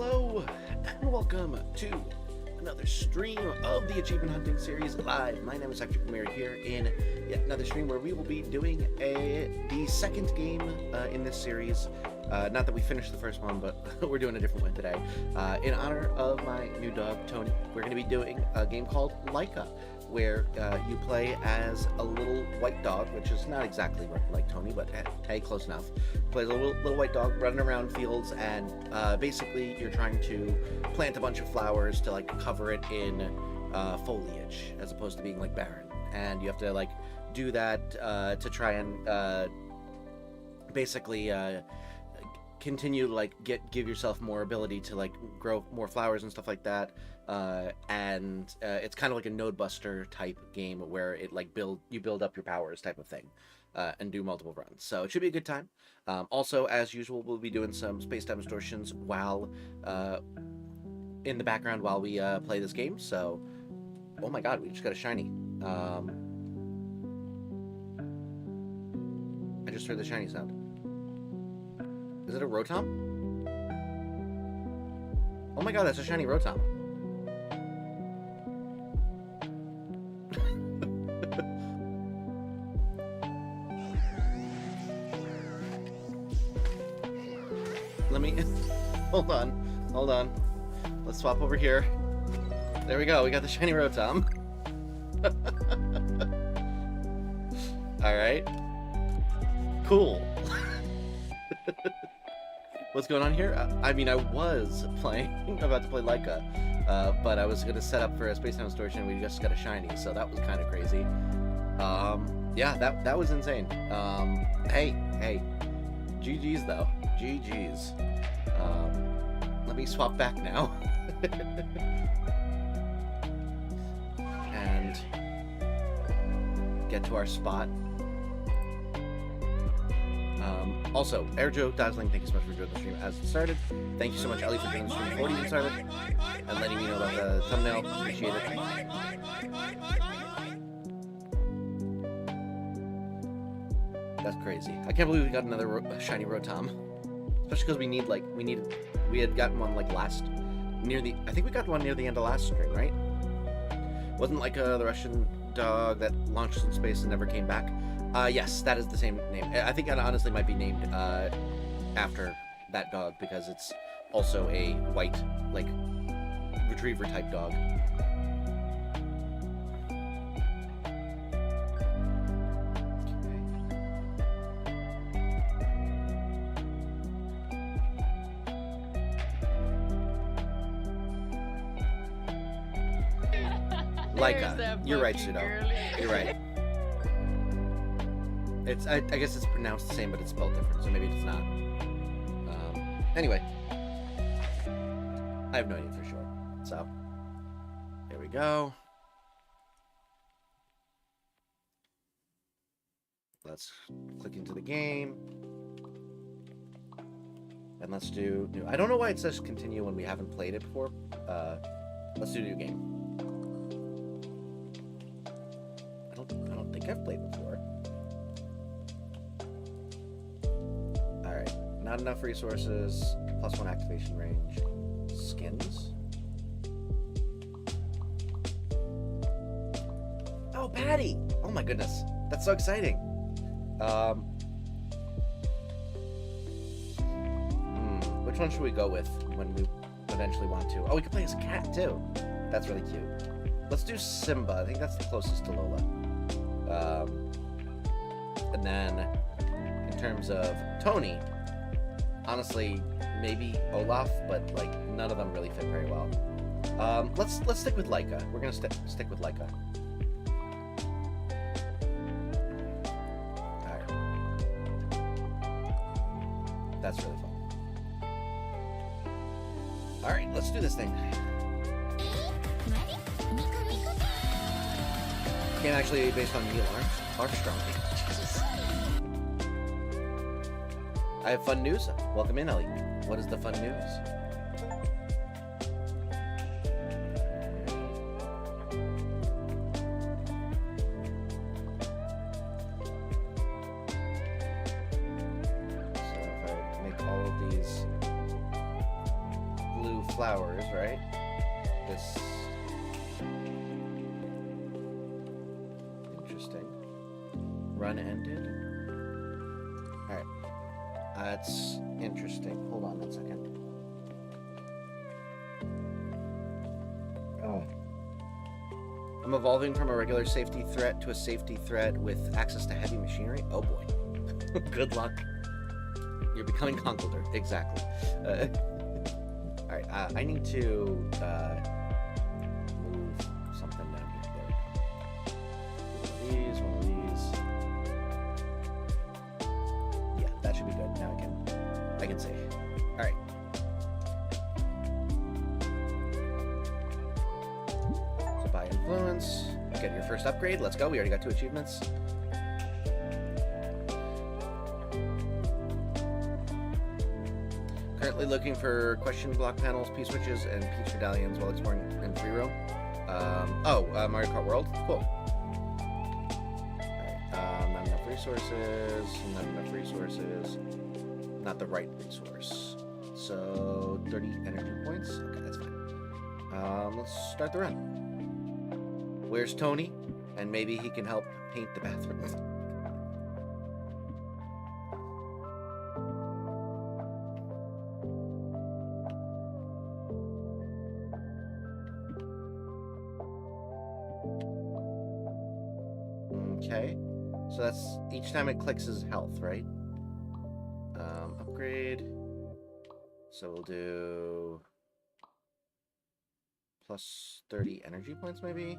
Hello, and welcome to another stream of the Achievement Hunting series live. My name is Ectric here in yet another stream where we will be doing the second game in this series. Not that we finished the first one, but we're doing a different one today. In honor of my new dog, Tony, we're going to be doing a game called Lyca, where you play as a little white dog, which is not exactly like Tony, but hey, close enough. Plays a little white dog running around fields, and basically you're trying to plant a bunch of flowers to like cover it in foliage, as opposed to being like barren. And you have to like do that to try and basically continue to like give yourself more ability to like grow more flowers and stuff like that. And it's kind of like a Nodebuster type game where it like you build up your powers type of thing, and do multiple runs. So it should be a good time. Also, as usual, we'll be doing some space-time distortions while in the background while we play this game. So, oh my god, we just got a shiny. I just heard the shiny sound. Is it a Rotom? Oh my god, that's a shiny Rotom. Let me... Hold on. Let's swap over here. There we go, we got the shiny Rotom. Alright. Cool. What's going on here? I mean, I was about to play Lyca, but I was going to set up for a space-time distortion, and we just got a shiny, so that was kind of crazy. Yeah, that was insane. Hey. GG's, though. GG's. Let me swap back now. And get to our spot. Also, Airjo, Dazzling, thank you so much for joining the stream as it started. Thank you so much, Ellie, for joining the stream before it even started, and letting me know about the thumbnail. Appreciate it. That's crazy. I can't believe we got another shiny Rotom. Especially because we had gotten one like I think we got one near the end of last stream, right? Wasn't like the Russian dog that launched in space and never came back? Yes, that is the same name. I think it honestly might be named after that dog, because it's also a white, like, retriever type dog. Lyca. You're right, Pseudo. You're right. I guess it's pronounced the same, but it's spelled different, so maybe it's not. Anyway. I have no idea for sure. So, there we go. Let's click into the game. And let's do new. I don't know why it says continue when we haven't played it before. Let's do new game. I don't think I've played before. Alright. Not enough resources. +1 activation range. Skins. Oh, Patty! Oh my goodness. That's so exciting. Which one should we go with when we eventually want to? Oh, we could play as a cat too. That's really cute. Let's do Simba. I think that's the closest to Lola. And then, in terms of Tony, honestly, maybe Olaf, but like none of them really fit very well. Let's stick with Lyca. We're gonna stick with Lyca. All right. That's really fun. All right, let's do this thing. Game actually based on Neil Armstrong. Jesus. I have fun news. Welcome in, Ellie. What is the fun news? So if I make all of these blue flowers, right? This... Interesting. Run ended. Alright. That's interesting. Hold on 1 second. Oh. I'm evolving from a regular safety threat to a safety threat with access to heavy machinery? Oh boy. Good luck. You're becoming conqueror. Exactly. Alright, I need to move something down here. There we go. One of these. Yeah, that should be good. Now I can see. Alright. So by influence, get your first upgrade. Let's go. We already got 2 achievements. Currently looking for question block panels, P-switches, and peach medallions while exploring in free roam. Mario Kart World? Cool. Alright, not enough resources, not the right resource. So, 30 energy points? Okay, that's fine. Let's start the run. Where's Tony? And maybe he can help paint the bathroom. Okay, so that's each time it clicks his health, right? Upgrade. So we'll do plus 30 energy points, maybe?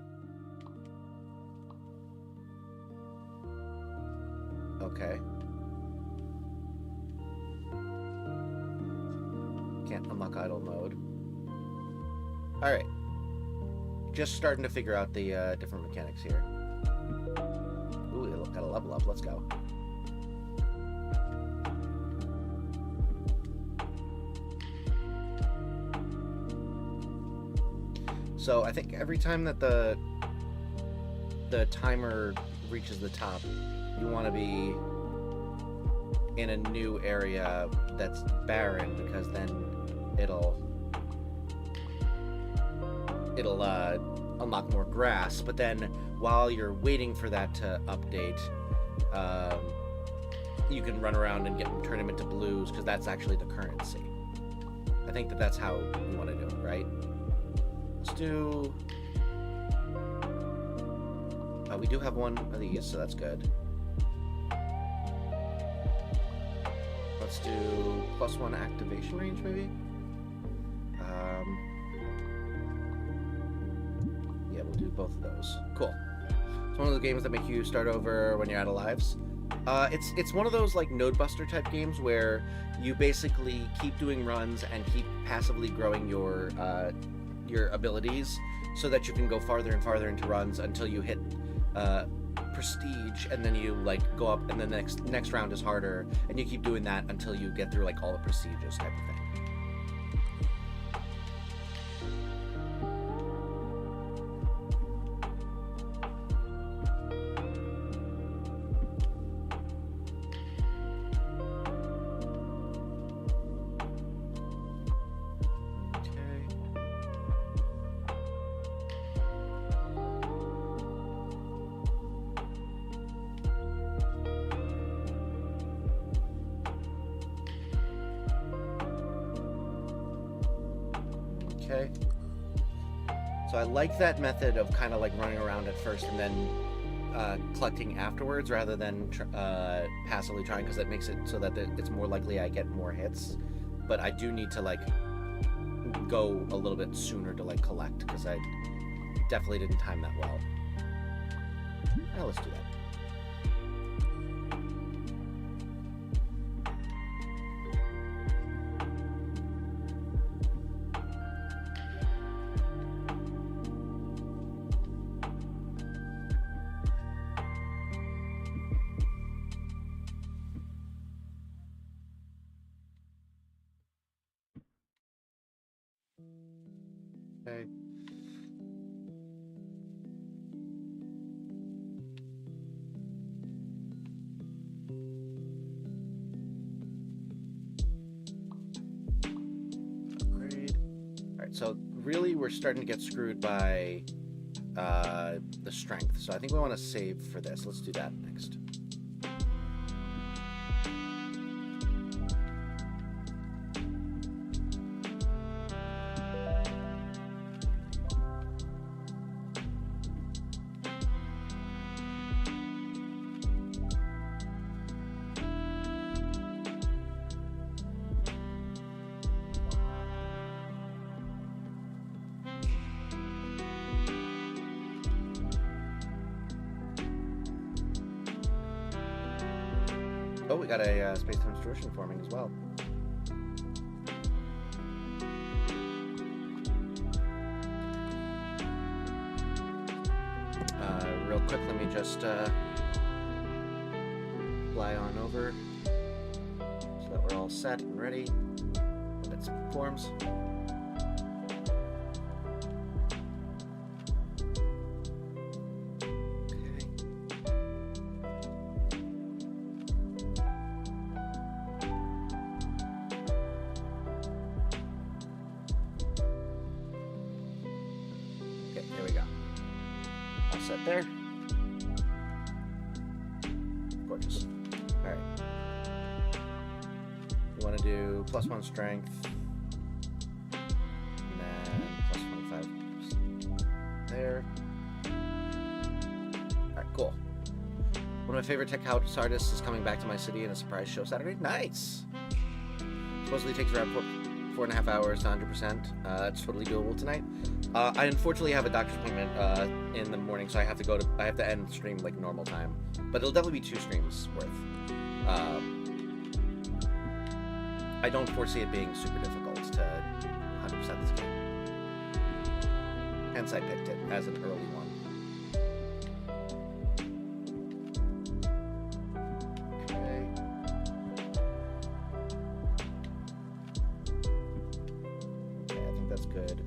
Okay. Can't unlock idle mode. Alright. Just starting to figure out the different mechanics here. Ooh, got a level up. Let's go. So I think every time that the timer reaches the top, you want to be in a new area that's barren, because then it'll unlock more grass. But then while you're waiting for that to update, you can run around and turn them into blues, because that's actually the currency. I think that's how you want to do it, right? Let's do... we do have one of these, so that's good. Let's do +1 activation range, maybe? Yeah, we'll do both of those. Cool. It's one of the games that make you start over when you're out of lives. It's one of those like Nodebuster type games where you basically keep doing runs and keep passively growing your abilities so that you can go farther and farther into runs until you hit prestige, and then you like go up, and the next round is harder, and you keep doing that until you get through like all the prestiges type of thing. Okay. So I like that method of kind of like running around at first and then collecting afterwards, rather than passively trying, because that makes it so that it's more likely I get more hits. But I do need to like go a little bit sooner to like collect, because I definitely didn't time that well. Now let's do that. Okay. Upgrade. So really, we're starting to get screwed by the strength. So I think we want to save for this. Let's do that next. Oh, we got a space-time distortion forming as well. Real quick, let me just fly on over so that we're all set and ready when it forms. There. Gorgeous. Alright. We want to do +1 strength. And then +25 there. Alright, cool. One of my favorite tech house artists is coming back to my city in a surprise show Saturday. Nice! Supposedly takes around 4.5 hours to 100%. That's totally doable tonight. I unfortunately have a doctor's appointment in the morning, so I have to end the stream like normal time. But it'll definitely be 2 streams worth. I don't foresee it being super difficult to 100% this game. Hence I picked it as an early one. Okay, I think that's good.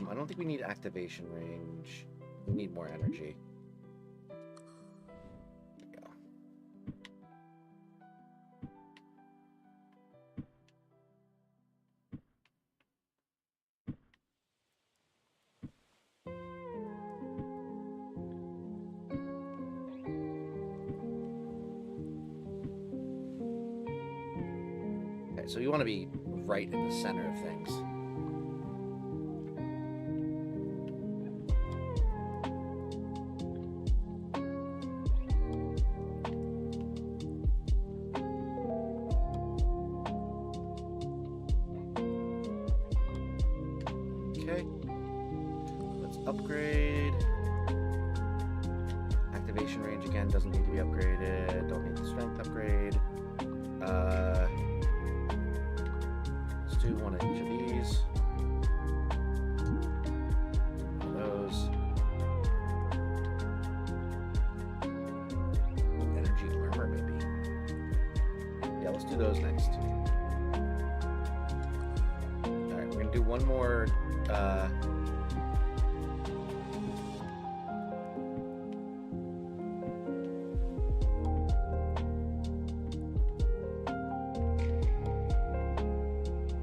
I don't think we need activation range. We need more energy. There we go. Okay, so you want to be right in the center of things. Okay, let's upgrade. Activation range again doesn't need to be upgraded. Don't need the strength upgrade. Let's do one of each of these. One of those. Energy armor, maybe. Yeah, let's do those next. All right, we're gonna do one more.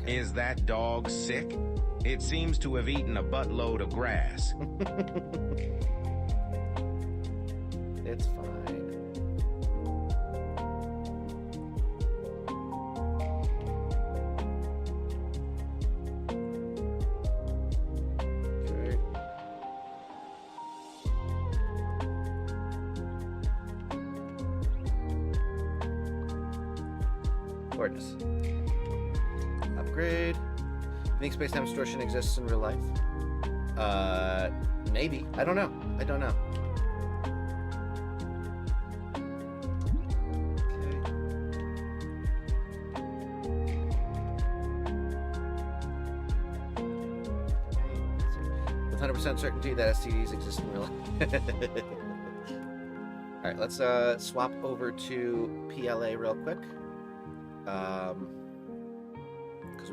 Is that dog sick? It seems to have eaten a buttload of grass. It's fine. Okay. Gorgeous. Upgrade. You think space-time distortion exists in real life? Maybe. I don't know. I don't know. Okay. With 100% certainty that STDs exist in real life. Alright, let's swap over to PLA real quick.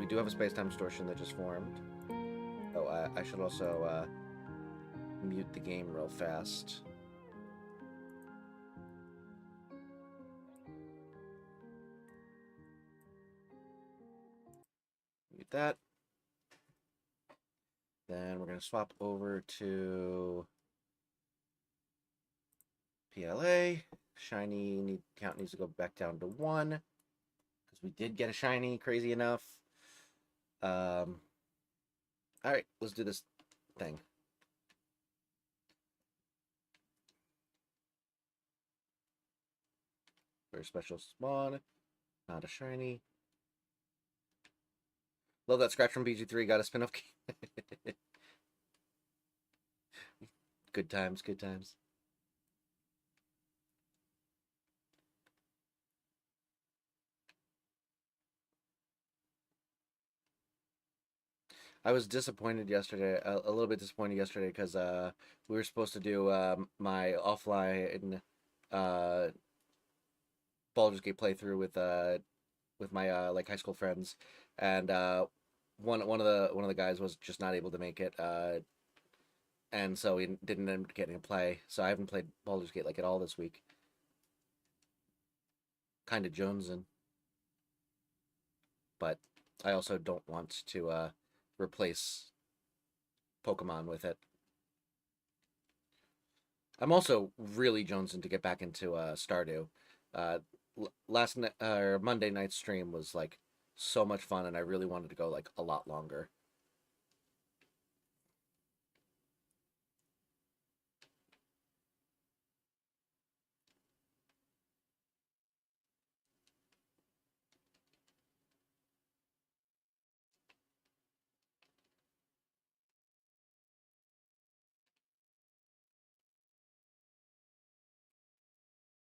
we do have a space-time distortion that just formed. Oh, I should also mute the game real fast. Mute that. Then we're going to swap over to PLA. Shiny count needs to go back down to 1 because we did get a shiny, crazy enough. All right, let's do this thing. Very special spawn, not a shiny. Love that scratch from BG3 got a spin-off game. Good times, good times. I was disappointed yesterday, a little bit disappointed yesterday because we were supposed to do my offline Baldur's Gate playthrough with my like high school friends, and one of the guys was just not able to make it, and so we didn't end up getting to play. So I haven't played Baldur's Gate like at all this week. Kind of jonesing, but I also don't want to replace Pokemon with it. I'm also really jonesing to get back into Stardew. Last Monday night's stream was like so much fun, and I really wanted to go like a lot longer.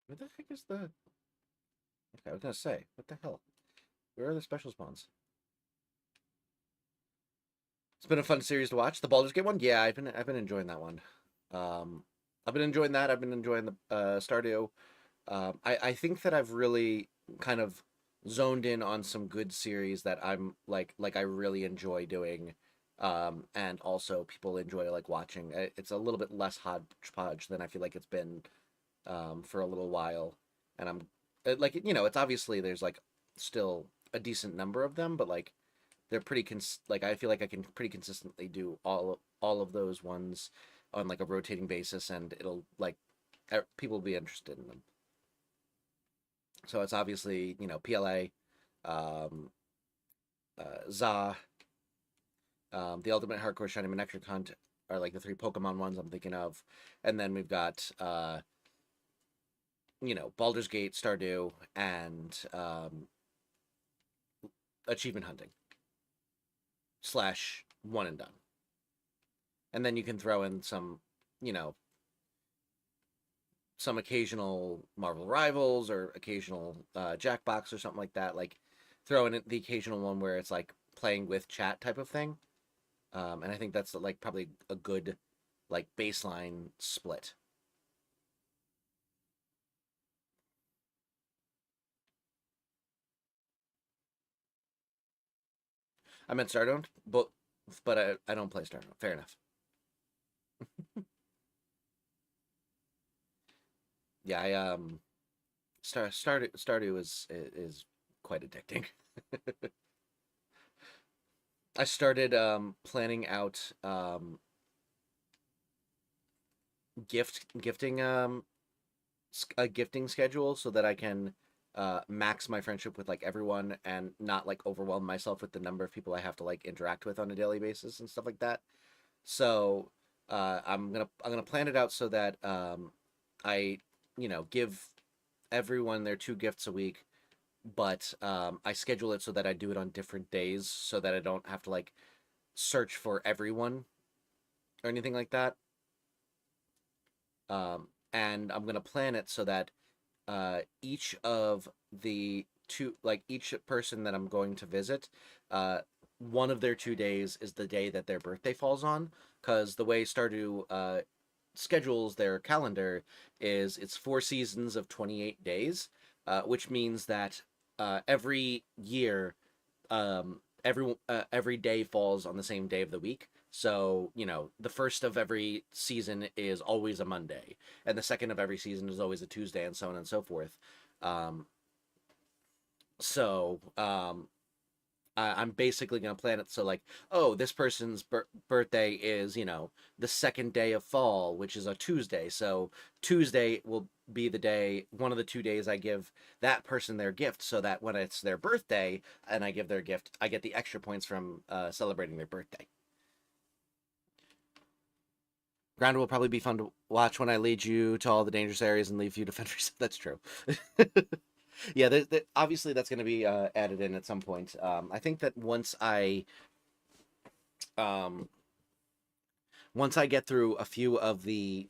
Where the heck is the... Okay, I was gonna say, what the hell? Where are the special spawns? It's been a fun series to watch. The Baldur's Gate one? Yeah, I've been enjoying that one. I've been enjoying that. I've been enjoying the Stardew. I think that I've really kind of zoned in on some good series that I'm like I really enjoy doing, and also people enjoy like watching. It's a little bit less hodgepodge than I feel like it's been for a little while, and I'm like, you know, it's obviously there's like still a decent number of them, but like they're pretty like I feel like I can pretty consistently do all of those ones on like a rotating basis, and it'll like people will be interested in them. So it's obviously, you know, PLA, Za, the Ultimate Hardcore Shiny and Ectric Hunt are like the 3 Pokemon ones I'm thinking of, and then we've got you know, Baldur's Gate, Stardew, and achievement hunting / one and done. And then you can throw in some, you know, some occasional Marvel Rivals or occasional Jackbox or something like that. Like throw in the occasional one where it's like playing with chat type of thing. And I think that's like probably a good like baseline split. I meant Stardome, but I don't play Stardome. Fair enough. Yeah, I Stardew is quite addicting. I started planning out gifting a gifting schedule so that I can max my friendship with like everyone and not like overwhelm myself with the number of people I have to like interact with on a daily basis and stuff like that. So I'm gonna plan it out so that I, you know, give everyone their 2 gifts a week, but I schedule it so that I do it on different days so that I don't have to like search for everyone or anything like that. And I'm gonna plan it so that each of the each person that I'm going to visit, one of their 2 days is the day that their birthday falls on, because the way Stardew schedules their calendar is it's 4 seasons of 28 days, which means that every year, every day falls on the same day of the week. So, you know, the first of every season is always a Monday, and the second of every season is always a Tuesday, and so on and so forth. Um, I'm basically going to plan it so, like, oh, this person's birthday is, you know, the second day of fall, which is a Tuesday. So Tuesday will be the day, one of the 2 days I give that person their gift, so that when it's their birthday and I give their gift, I get the extra points from celebrating their birthday. Ground will probably be fun to watch when I lead you to all the dangerous areas and leave you to fend for yourself. That's true. Yeah, obviously that's going to be added in at some point. I think that once I get through a few of the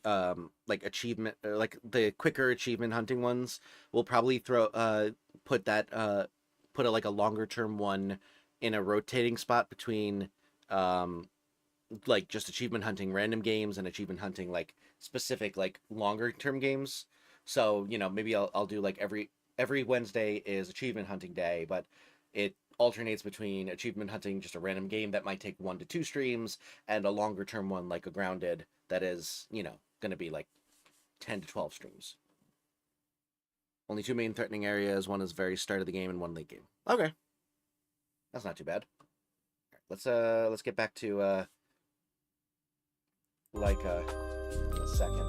like achievement, or like the quicker achievement hunting ones, we'll probably put like a longer term one in a rotating spot between like just achievement hunting random games and achievement hunting like specific like longer term games. So, you know, maybe I'll do like every Wednesday is achievement hunting day, but it alternates between achievement hunting, just a random game that might take 1 to 2 streams, and a longer term one like a Grounded that is, you know, going to be like 10 to 12 streams. Only 2 main threatening areas. One is very start of the game and one late game. Okay. That's not too bad. Let's get back to Lyca in a second.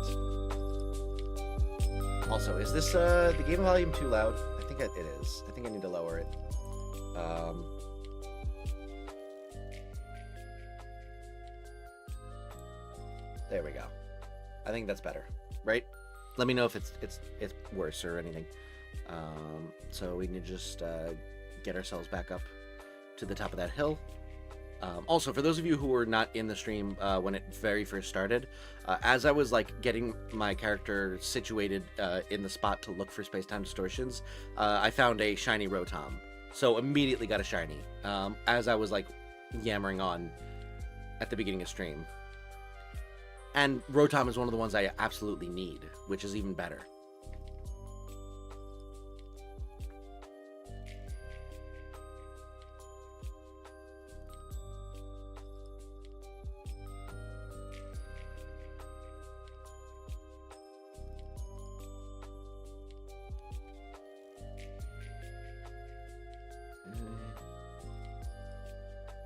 Also, is this the game volume too loud? I think it is. I think I need to lower it. There we go. I think that's better, right? Let me know if it's worse or anything. So we need to just get ourselves back up to the top of that hill. Also, for those of you who were not in the stream when it very first started, as I was like getting my character situated in the spot to look for space-time distortions, I found a shiny Rotom. So immediately got a shiny as I was like yammering on at the beginning of stream. And Rotom is one of the ones I absolutely need, which is even better.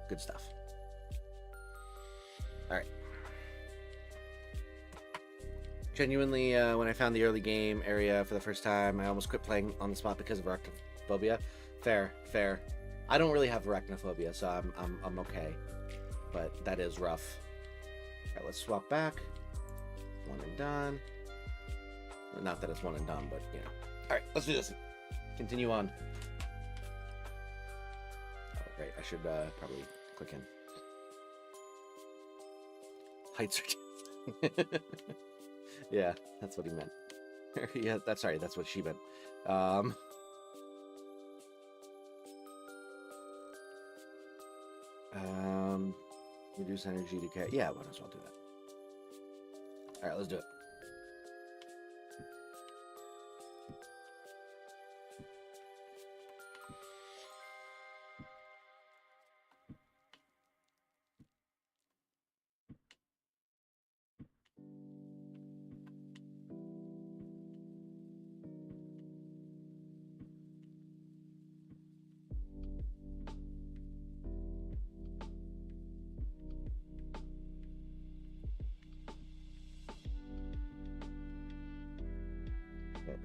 Good stuff. All right. Genuinely, when I found the early game area for the first time, I almost quit playing on the spot because of arachnophobia. Fair. I don't really have arachnophobia, so I'm okay. But that is rough. All right, let's swap back. One and done. Not that it's one and done, but you know. All right, let's do this. Continue on. Oh, right. I should probably click in. Height search. Yeah, that's what he meant. Yeah, that's what she meant. Reduce energy decay. Yeah, might as well do that. All right, let's do it.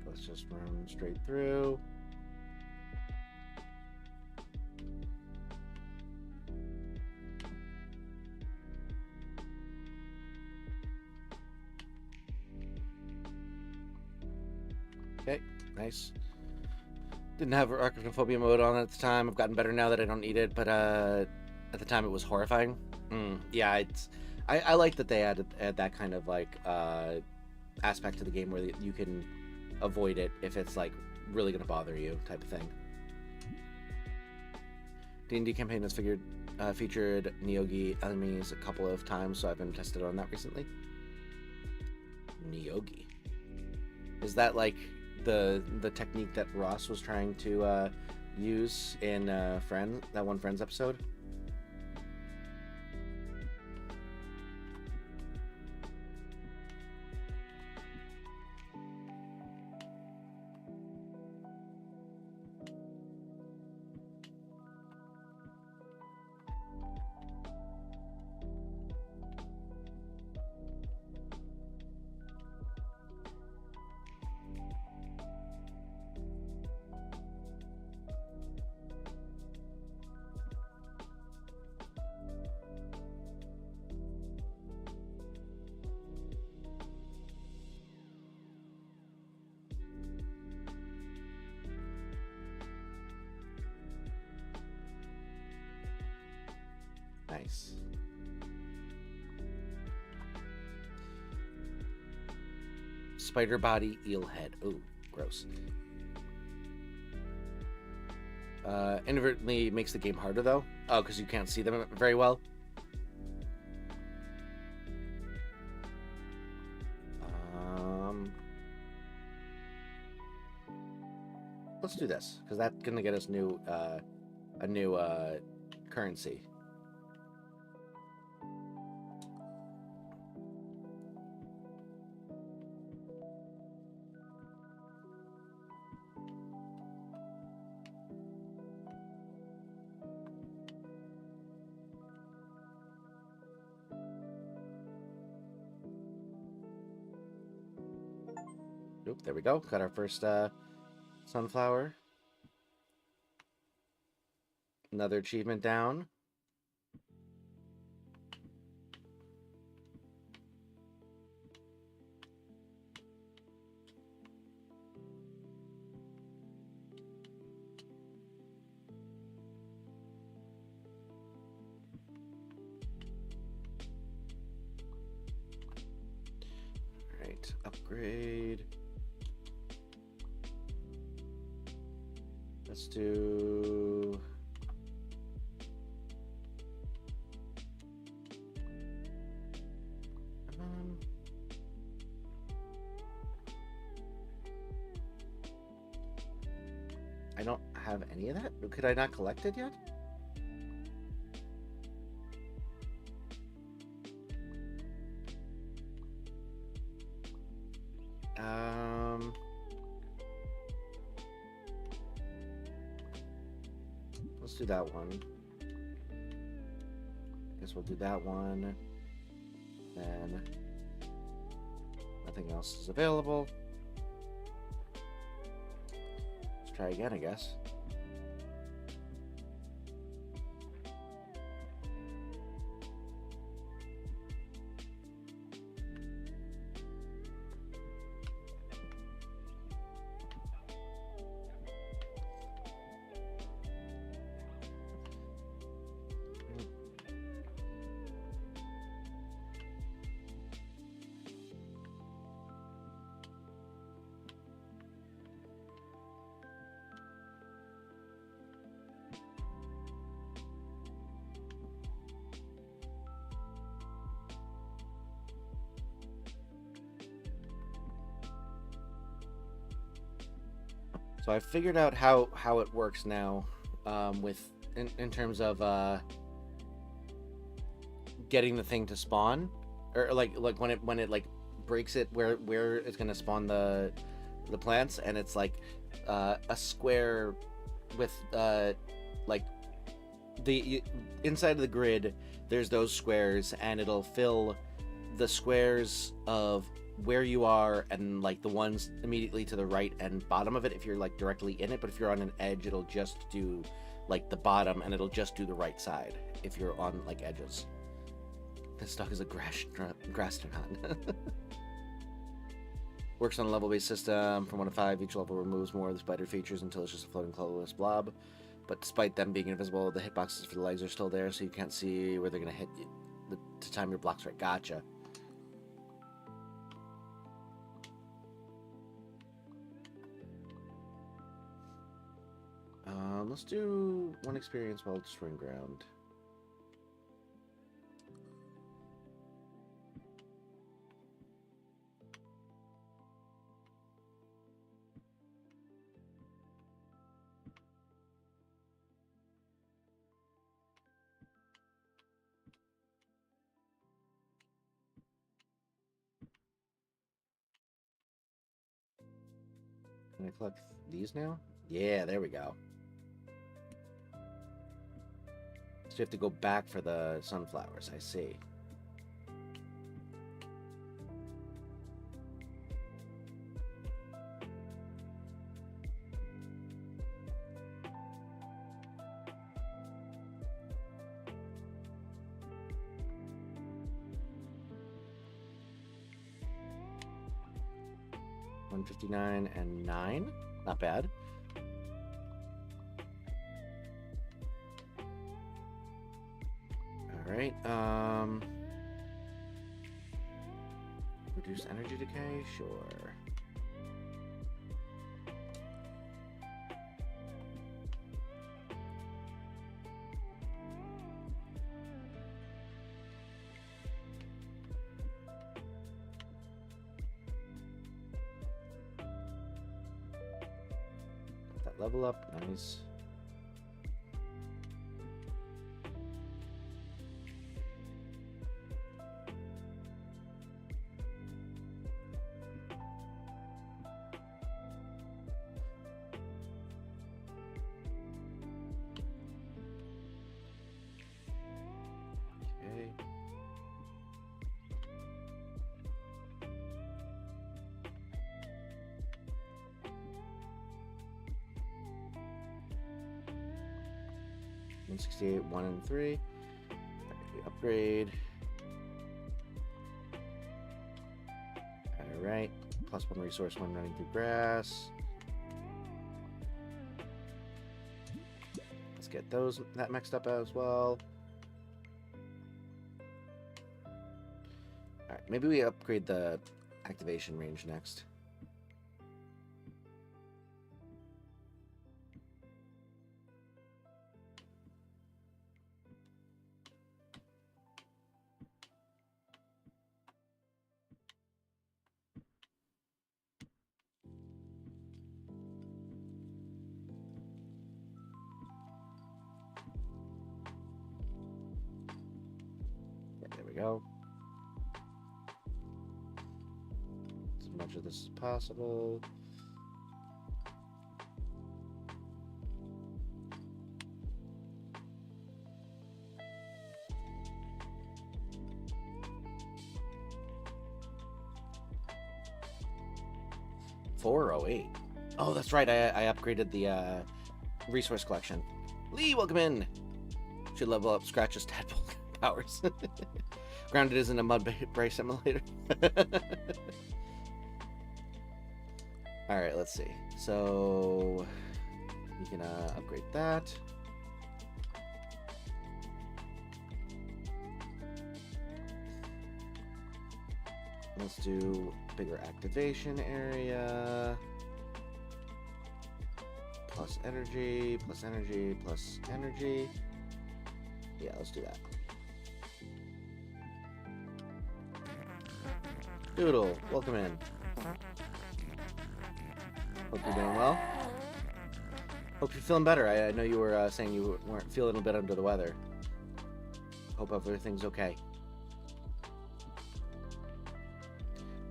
Let's just run straight through. Okay, nice. Didn't have arachnophobia mode on at the time. I've gotten better now that I don't need it, but at the time it was horrifying. Yeah, I like that they add that kind of like aspect to the game where you can avoid it if it's like really gonna bother you, type of thing. D&D campaign has featured Neogi enemies a couple of times, so I've been tested on that recently. Neogi, is that like the technique that Ross was trying to use in that one Friends episode. Nice. Spider body, eel head. Ooh, gross. Inadvertently makes the game harder though. Oh, because you can't see them very well. Let's do this because that's gonna get us a new currency. Oop, there we go. Got our first sunflower. Another achievement down. All right, upgrade. Let's do... I don't have any of that? Could I not collect it yet? Let's do that one. Guess we'll do that one. Then nothing else is available. Let's try again, I guess. So I figured out how it works now, in terms of getting the thing to spawn, or like when it like breaks it where it's gonna spawn the plants, and it's like a square with like the inside of the grid. There's those squares, and it'll fill the squares of where you are and like the ones immediately to the right and bottom of it if you're like directly in it, but if you're on an edge it'll just do like the bottom, and it'll just do the right side if you're on like edges. This dog is a grasstrogon. Works on a level-based system from 1 to 5. Each level removes more of the spider features until it's just a floating colorless blob, but despite them being invisible, the hitboxes for the legs are still there, so you can't see where they're gonna hit you to time your blocks right. Gotcha. Let's do 1 experience while destroying ground. Can I collect these now? Yeah, there we go. So you have to go back for the sunflowers, I see. $159 and 9. Not bad. Alright, reduce energy decay? Sure. That level up, nice. Okay. $168, 1 and 3. Upgrade. Alright. +1 resource when running through grass. Let's get that mixed up as well. Alright, maybe we upgrade the activation range next. There we go. As much of this as possible. $408. Oh, that's right. I upgraded the resource collection. Lee, welcome in. Should level up Scratch's tadpole powers. Grounded isn't a mud brace simulator. All right, let's see. So we can upgrade that. Let's do bigger activation area. Plus energy, plus energy, plus energy. Yeah, let's do that. Doodle, welcome in. Hope you're doing well. Hope you're feeling better. I know you were saying you weren't feeling a bit under the weather. Hope everything's okay.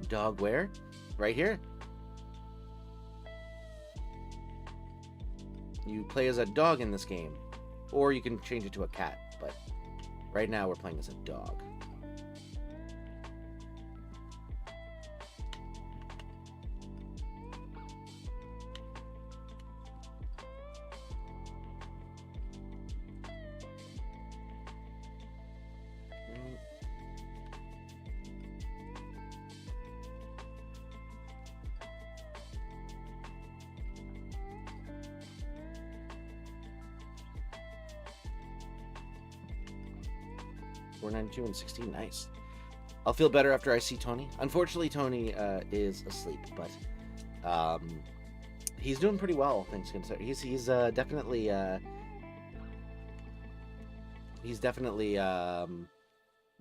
Dog where? Right here. You play as a dog in this game. Or you can change it to a cat, but right now we're playing as a dog. $492 and 16, nice. I'll feel better after I see Tony. Unfortunately, Tony is asleep, but he's doing pretty well. Things considered. He's definitely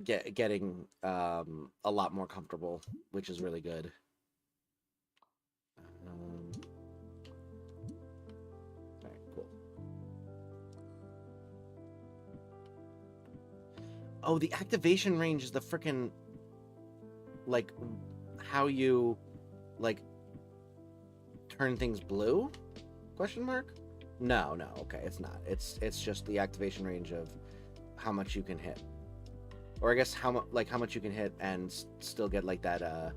getting a lot more comfortable, which is really good. All right, cool. Oh, the activation range is the frickin', like, how you, like, turn things blue? Question mark? No, okay, it's not. It's just the activation range of how much you can hit. Or I guess how much you can hit and still get like that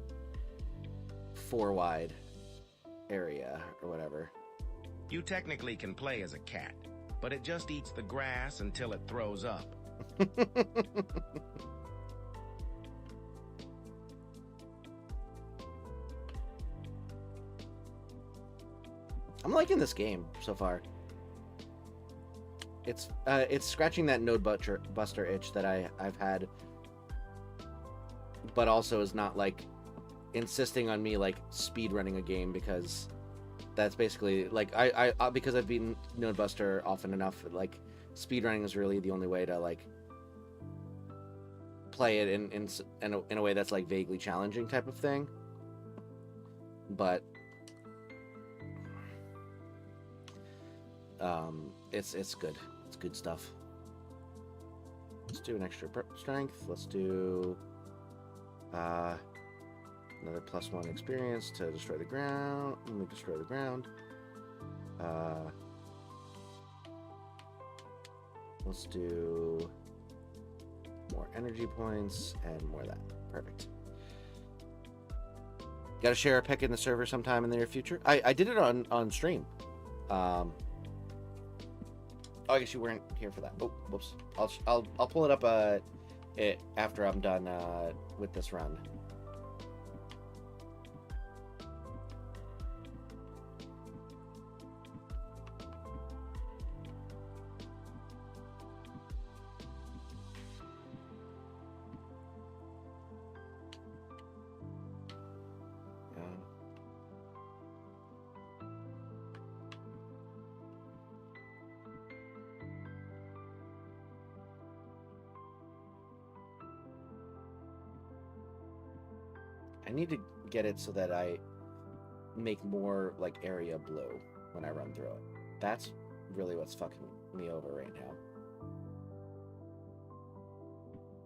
4 wide area or whatever. You technically can play as a cat, but it just eats the grass until it throws up. I'm liking this game so far. It's scratching that Nodebuster itch that I've had, but also is not like insisting on me like speed running a game, because that's basically like I because I've beaten Nodebuster often enough, like speed running is really the only way to like play it in a way that's like vaguely challenging type of thing. But it's good. It's good stuff. Let's do an extra strength. Let's do another +1 experience to destroy the ground. Let me destroy the ground. Let's do more energy points and more of that. Perfect. Got to share a pick in the server sometime in the near future. I did it on stream. Oh, I guess you weren't here for that. Oh, whoops. I'll pull it up after I'm done with this run. I need to get it so that I make more like area blue when I run through it. That's really what's fucking me over right now.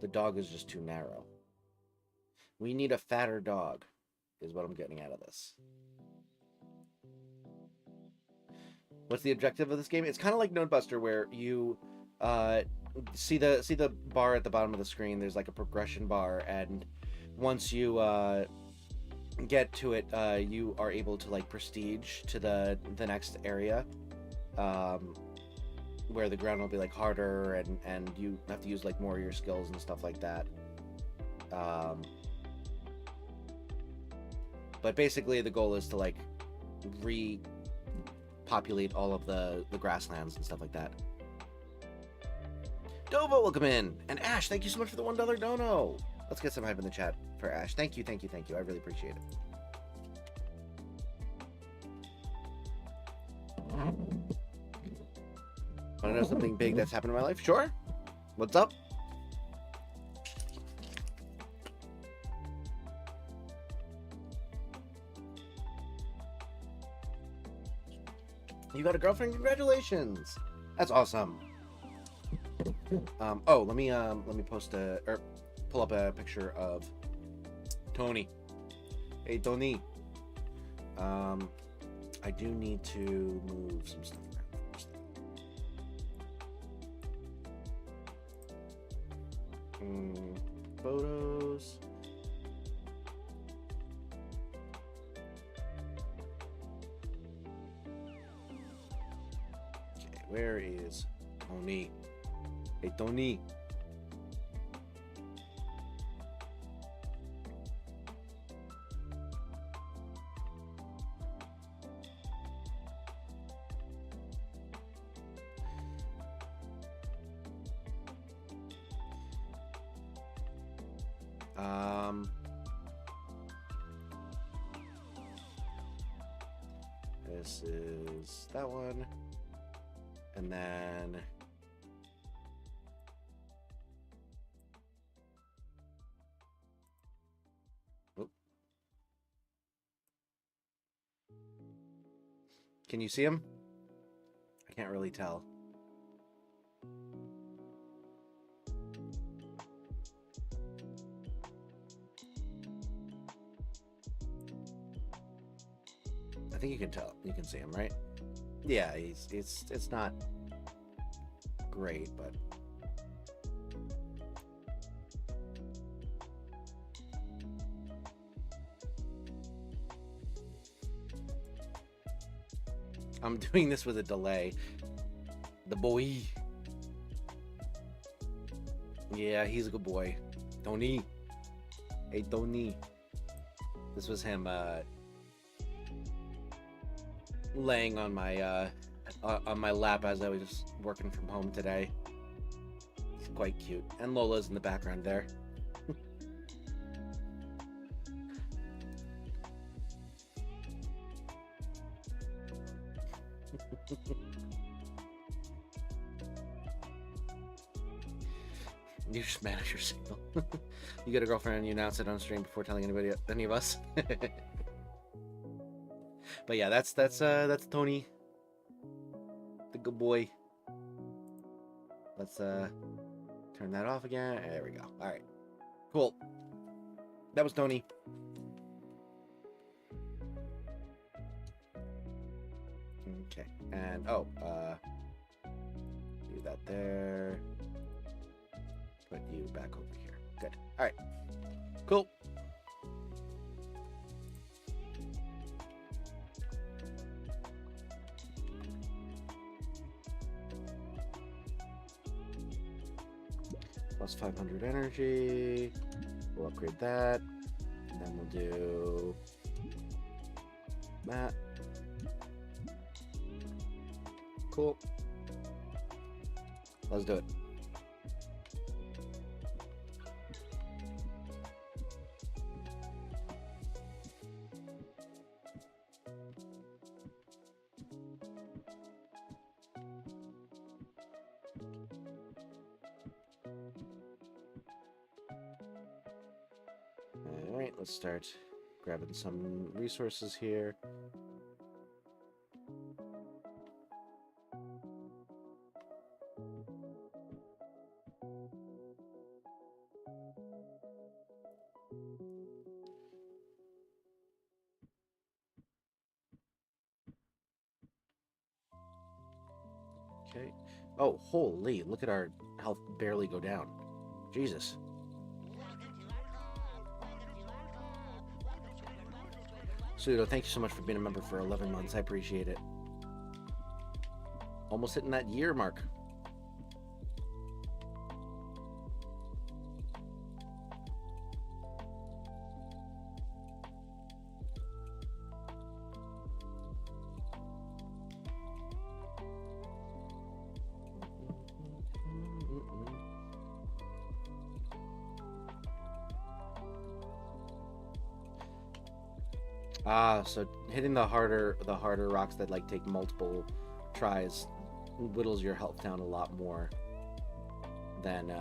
The dog is just too narrow. We need a fatter dog, is what I'm getting out of this. What's the objective of this game? It's kind of like Nodebuster, where you see the bar at the bottom of the screen. There's like a progression bar, and once you get to it, you are able to like prestige to the next area, where the ground will be like harder, and you have to use like more of your skills and stuff like that. But basically the goal is to like repopulate all of the grasslands and stuff like that. Dova, welcome in. And Ash, thank you so much for the $1 dono. Let's get some hype in the chat for Ash. Thank you. I really appreciate it. Want to know something big that's happened in my life? Sure. What's up? You got a girlfriend? Congratulations. That's awesome. Oh, let me post pull up a picture of Tony. Hey, Tony. I do need to move some stuff around first. Photos. Okay, where is Tony? Hey, Tony. This is that one, and then can you see him? I can't really tell. think you can tell. You can see him, right? Yeah, it's not great, but I'm doing this with a delay. The boy. Yeah, he's a good boy. Tony. Hey, Tony. This was him laying on my lap as I was just working from home today. It's quite cute. And Lola's in the background there. You just manage your signal. You get a girlfriend and you announce it on stream before telling any of us. But yeah, that's Tony, the good boy. Let's turn that off again. There we go. All right, cool. That was Tony. Okay, and do that there. Put you back over here. Good. All right. Cool. Plus 500 energy. We'll upgrade that. And then we'll do that. Cool. Let's do it. Alright, let's start grabbing some resources here. Okay. Oh, holy, look at our health barely go down. Jesus. Pseudo, thank you so much for being a member for 11 months. I appreciate it. Almost hitting that year mark. So hitting the harder rocks that like take multiple tries whittles your health down a lot more than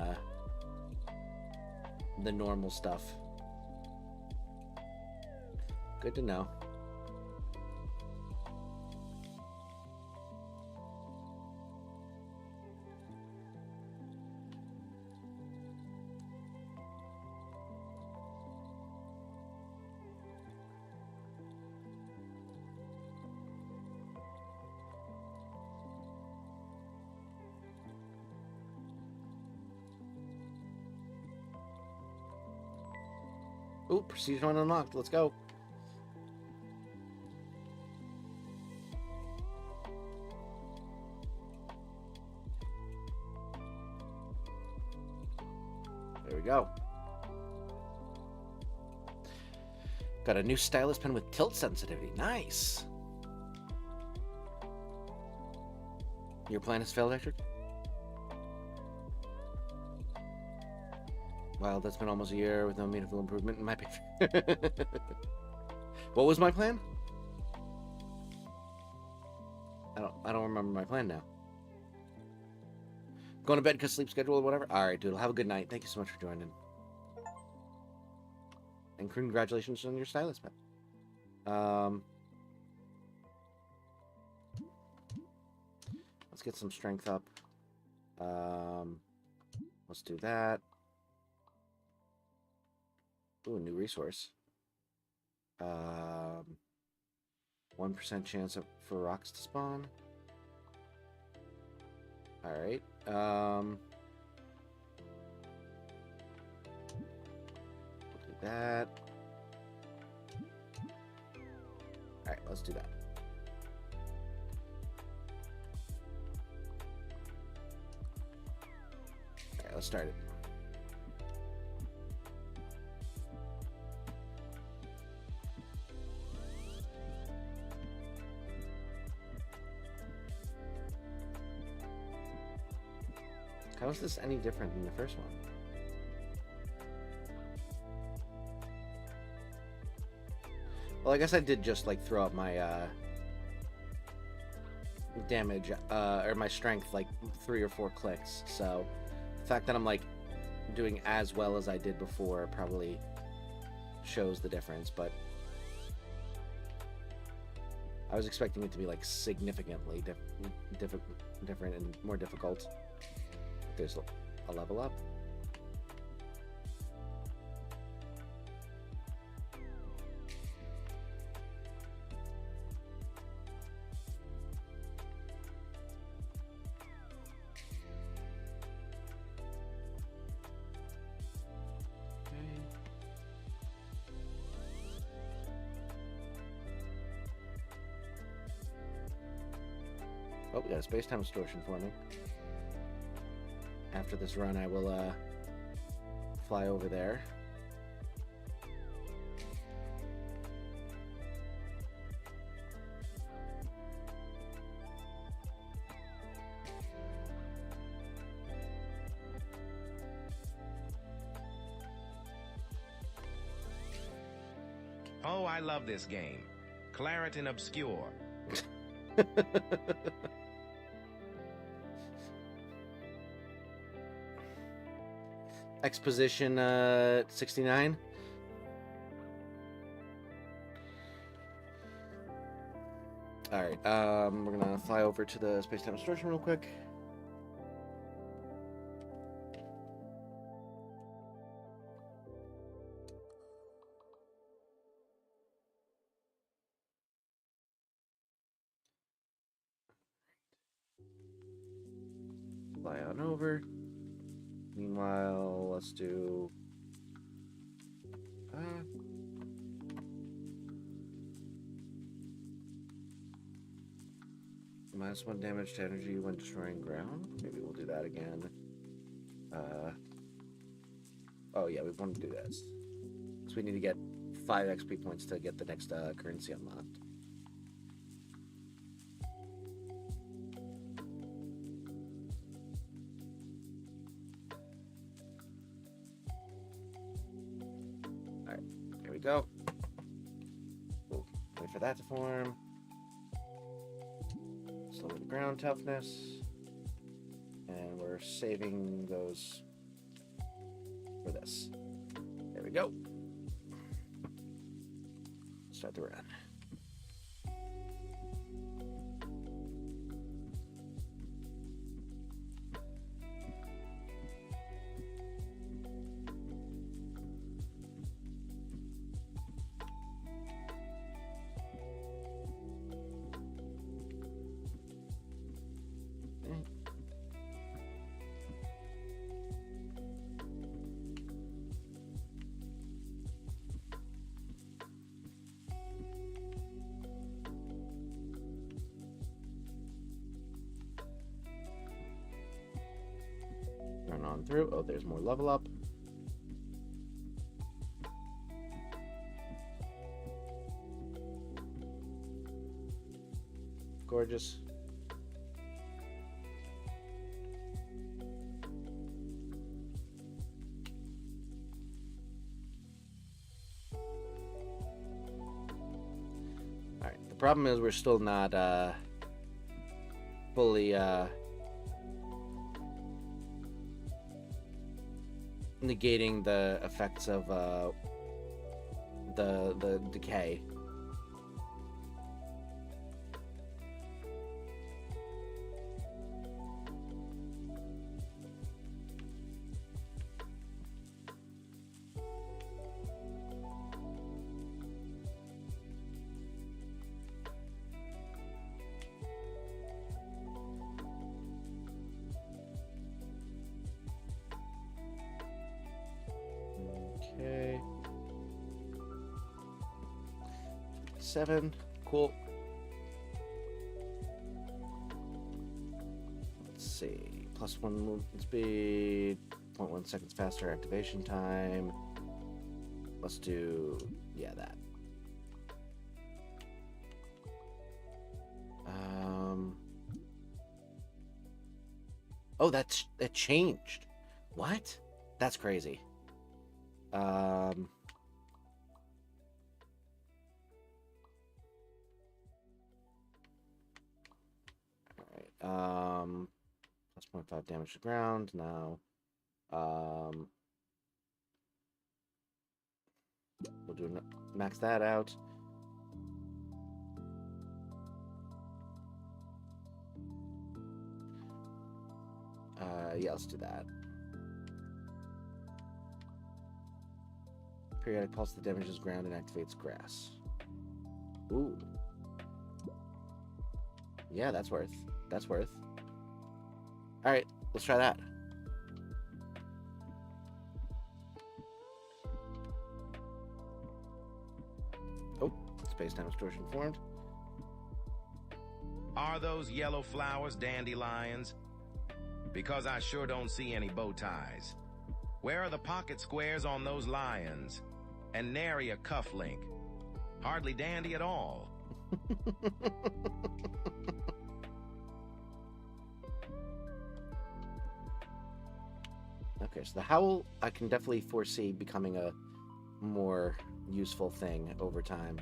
the normal stuff. Good to know. Ooh, prestige one unlocked. Let's go. There we go. Got a new stylus pen with tilt sensitivity. Nice. Your plan has failed, Ectric? Wow, that's been almost a year with no meaningful improvement in my picture. What was my plan? I don't remember my plan now. Going to bed because sleep schedule or whatever? Alright, dude. Have a good night. Thank you so much for joining. And congratulations on your stylus pen. Let's get some strength up. Let's do that. Ooh, a new resource. 1% chance for rocks to spawn. Alright. We'll do that. Alright, let's do that. Alright, let's start it. How is this any different than the first one? Well, I guess I did just like throw up my damage or my strength like 3 or 4 clicks. So the fact that I'm like doing as well as I did before probably shows the difference. But I was expecting it to be like significantly different and more difficult. There's a level up. Oh, we got a space-time distortion forming. After this run, I will fly over there. Oh, I love this game. Claret and Obscure. Exposition 69. Alright, we're gonna fly over to the space-time distortion real quick. Fly on over. Meanwhile, let's do -1 damage to energy when destroying ground. Maybe we'll do that again. Oh yeah, we want to do this. So we need to get 5 XP points to get the next currency unlocked. Alright, here we go. We'll wait for that to form. Lower the ground toughness, and we're saving those for this. There we go. Start the run. Run on through. Oh, there's more level up. Gorgeous. Alright, the problem is we're still not fully negating the effects of the decay. 37. Cool. Let's see. +1 movement speed. 0.1 seconds faster activation time. Let's do, yeah, that. Oh, that changed. What? That's crazy. All right. +0.5 damage to ground now. We'll do max that out. Yeah, let's do that. Periodic pulse that damages ground and activates grass. Ooh. Yeah, that's worth. That's worth. All right, let's try that. Oh, space-time distortion formed. Are those yellow flowers dandelions? Because I sure don't see any bow ties. Where are the pocket squares on those lions? And nary a cufflink. Hardly dandy at all. Okay, so the howl I can definitely foresee becoming a more useful thing over time.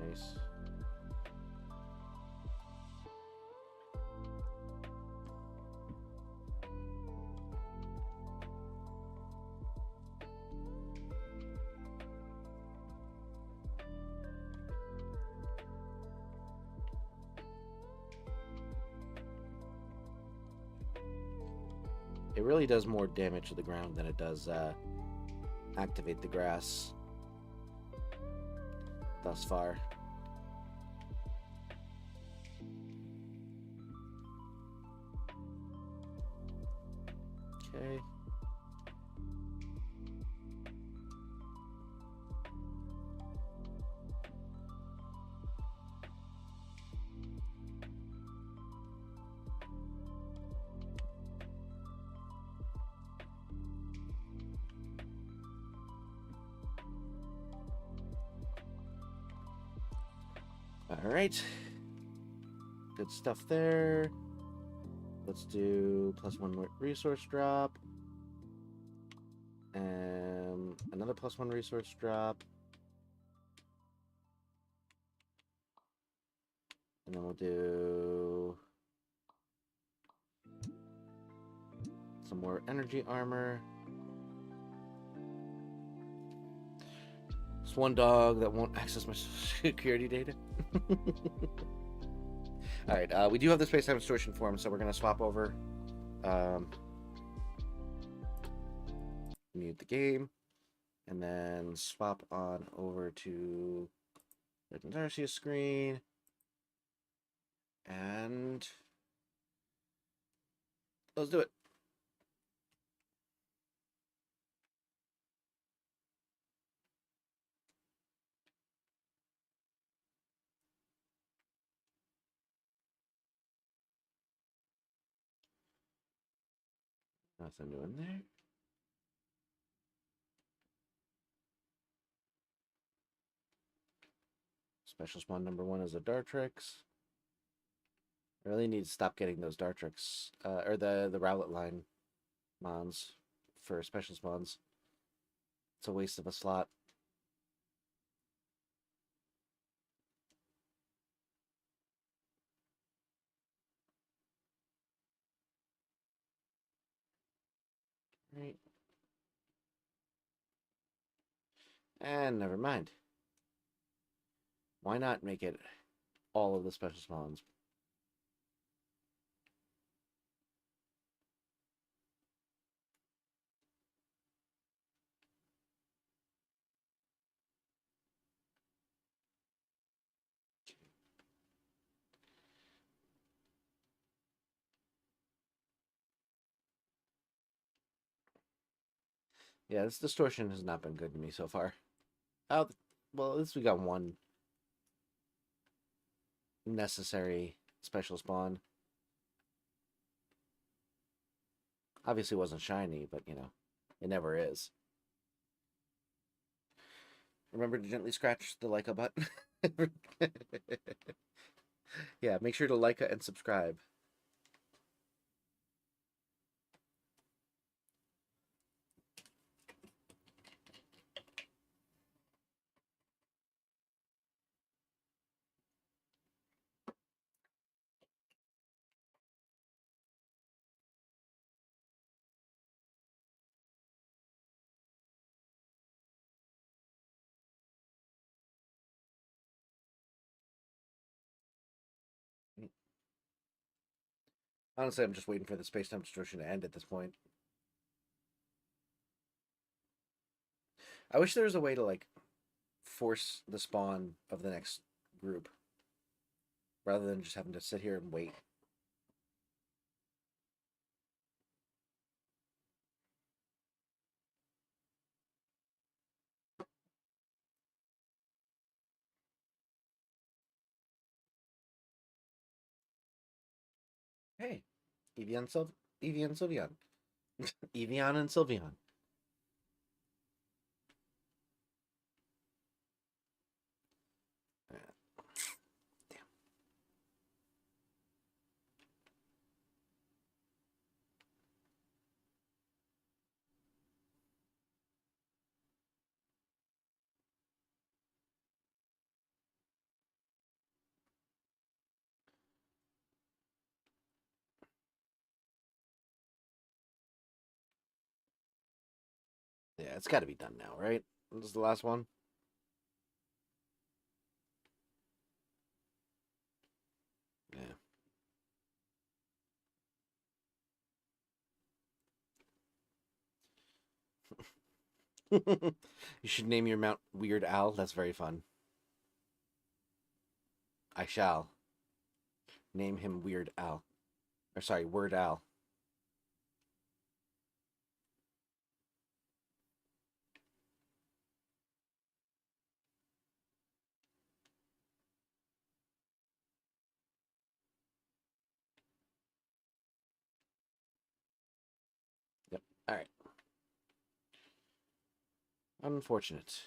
Nice. It really does more damage to the ground than it does activate the grass thus far. Okay. All right. Good stuff there. Let's do +1 resource drop. And another +1 resource drop. And then we'll do some more energy armor. It's one dog that won't access my security data. All right, we do have the space-time distortion form, so we're going to swap over. Mute the game, and then swap on over to the Darcy's screen, and let's do it. Nothing doing there. Special spawn number 1 is a Dartrix. I really need to stop getting those Dartrix, or the Rowlet line mons for special spawns. It's a waste of a slot. Right. And never mind. Why not make it all of the special spawns? Yeah, this distortion has not been good to me so far. Oh, well, at least we got one necessary special spawn. Obviously it wasn't shiny, but, you know, it never is. Remember to gently scratch the Lyca button. Yeah, make sure to like and subscribe. Honestly, I'm just waiting for the space-time distortion to end at this point. I wish there was a way to, like, force the spawn of the next group rather than just having to sit here and wait. Hey, Evian Sylveon. Evian and Sylveon. Damn. Yeah, it's got to be done now, right? This is the last one. Yeah. You should name your mount Weird Al. That's very fun. I shall name him Weird Al. Or sorry, Word Al. Yep. All right. Unfortunate.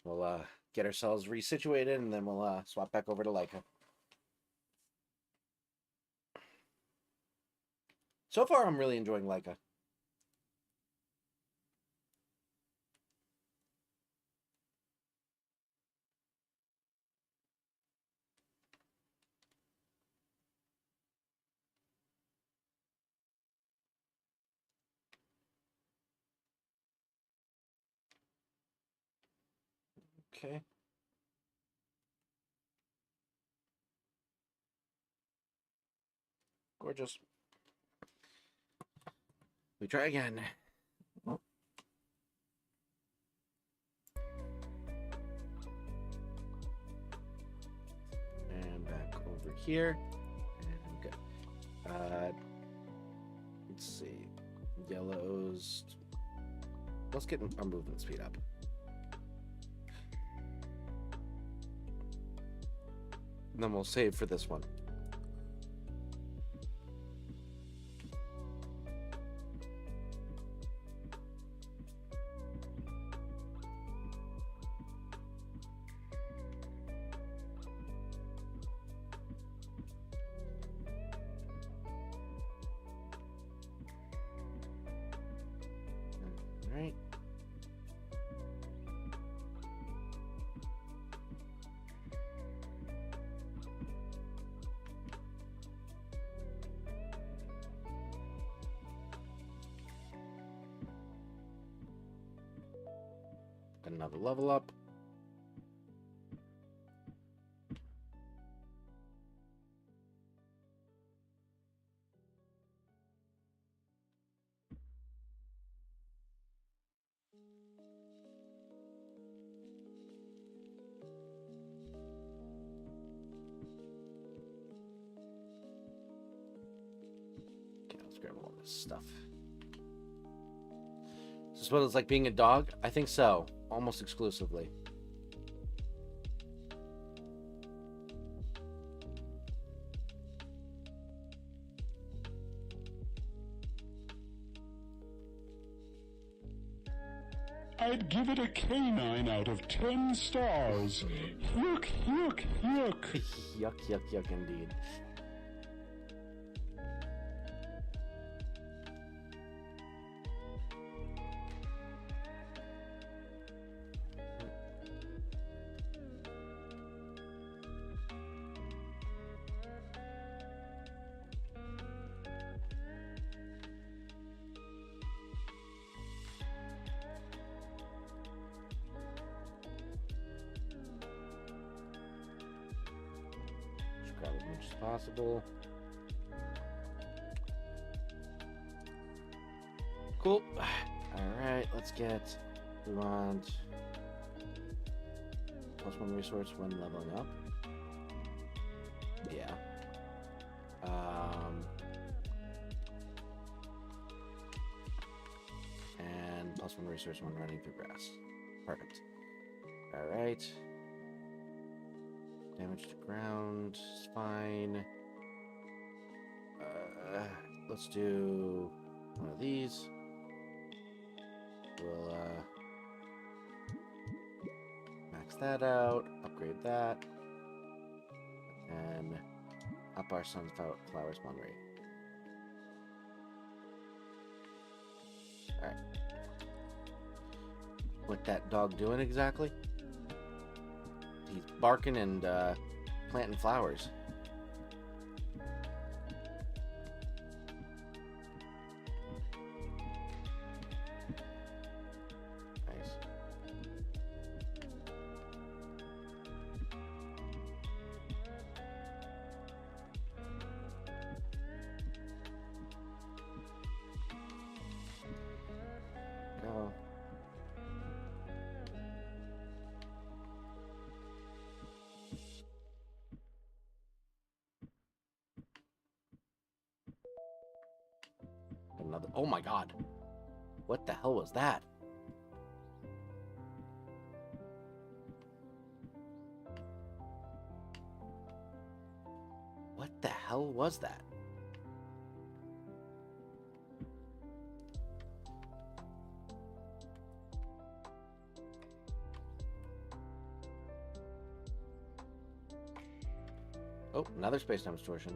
We'll get ourselves resituated and then we'll swap back over to Lyca. So far, I'm really enjoying Lyca. Okay. Gorgeous. We try again. And back over here. And good. Let's see. Yellows. Let's get our movement speed up. And then we'll save for this one. All right. Another level up. Okay, let's grab all this stuff. this what it's like being a dog? I think so. Almost exclusively. I'd give it a canine out of 10 stars. Yuck, yuck, yuck. Yuck, yuck, yuck indeed. Grab as much as possible. Cool. Alright, let's get. We want +1 resource when leveling up. Yeah. And +1 resource when running through grass. Perfect. Alright. Damage to ground is fine. Let's do one of these. We'll max that out, upgrade that, and up our sunflower spawn rate. Alright. What that dog doing exactly? He's barking and planting flowers. Nice. Go. Another. Oh my god. What the hell was that? What the hell was that? Oh, another space-time distortion.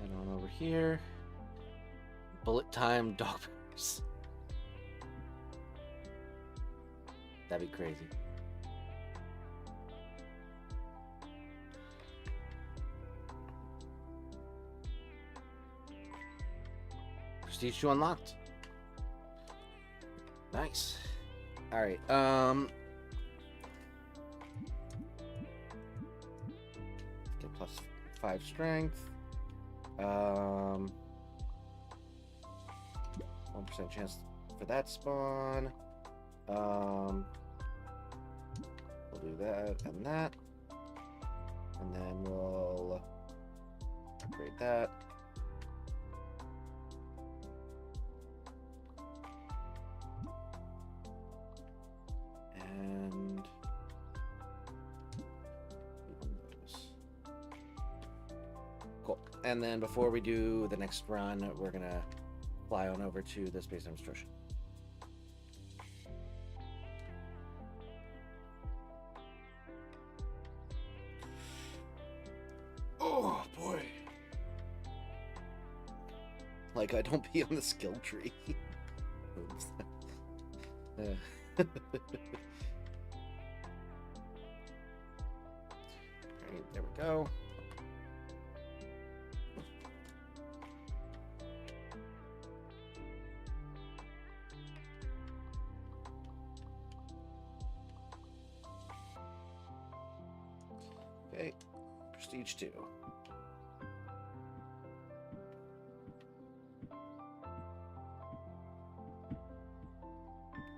And on over here. Bullet time dog bears. That'd be crazy. Prestige 2 unlocked. Nice. Alright, get +5 strength. 1% chance for that spawn. We'll do that and that. And then we'll upgrade that. And cool. And then before we do the next run, we're gonna fly on over to the space-time distortion. Oh boy. Like I don't be on the skill tree. Oops. Alright. There we go. Okay, prestige 2.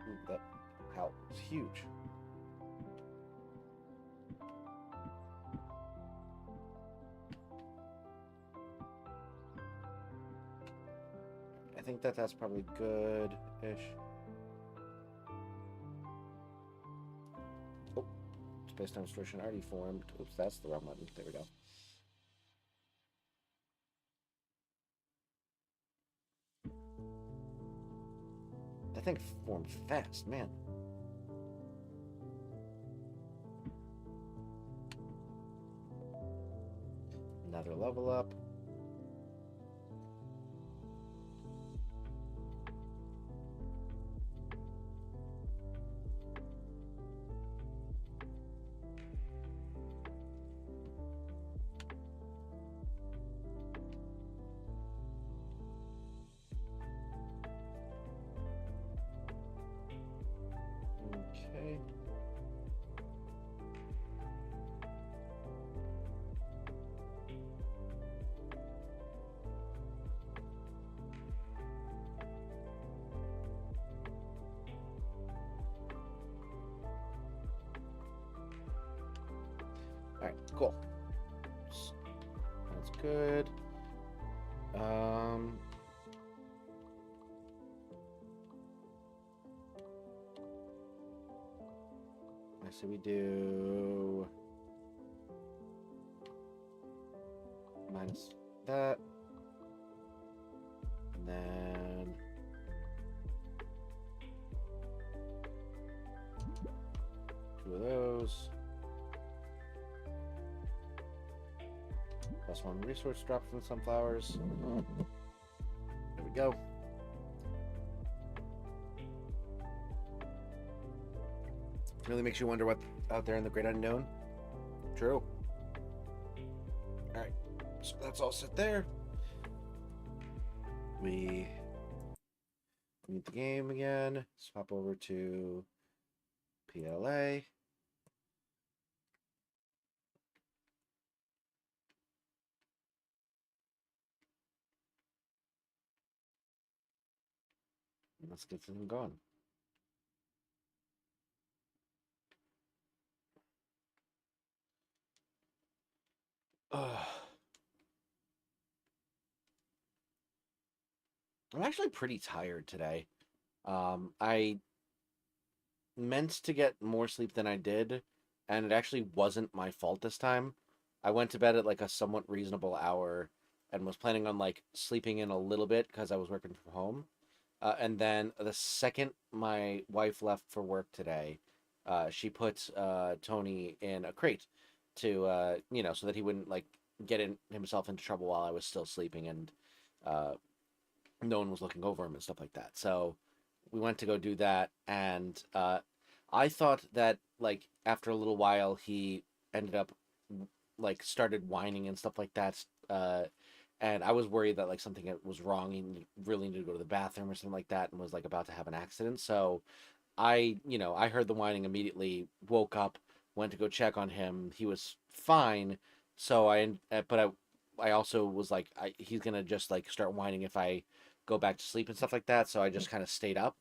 Ooh, that howl is huge. I think that's probably good-ish. Oh, space-time distortion already formed. Oops, that's the wrong button. There we go. That thing formed fast, man. Another level up. Okay. Alright, cool. That's good. I say we do minus that. And then two of those. Plus one resource drop from sunflowers. There we go. Really makes you wonder what's out there in the great unknown. True. Alright, so that's all set there. We need the game again. Let's hop over to PLA. Let's get something going. I'm actually pretty tired today. I meant to get more sleep than I did, and it actually wasn't my fault this time. I went to bed at like a somewhat reasonable hour and was planning on like sleeping in a little bit because I was working from home. And then the second my wife left for work today, she put Tony in a crate to, so that he wouldn't like get himself into trouble while I was still sleeping and no one was looking over him and stuff like that. So we went to go do that, and I thought that like after a little while he ended up like started whining and stuff like that. And I was worried that like something was wrong. He really needed to go to the bathroom or something like that, and was like about to have an accident. So I heard the whining immediately, woke up, went to go check on him. He was fine. So I also was like, he's gonna just like start whining if I go back to sleep and stuff like that. So I just kind of stayed up.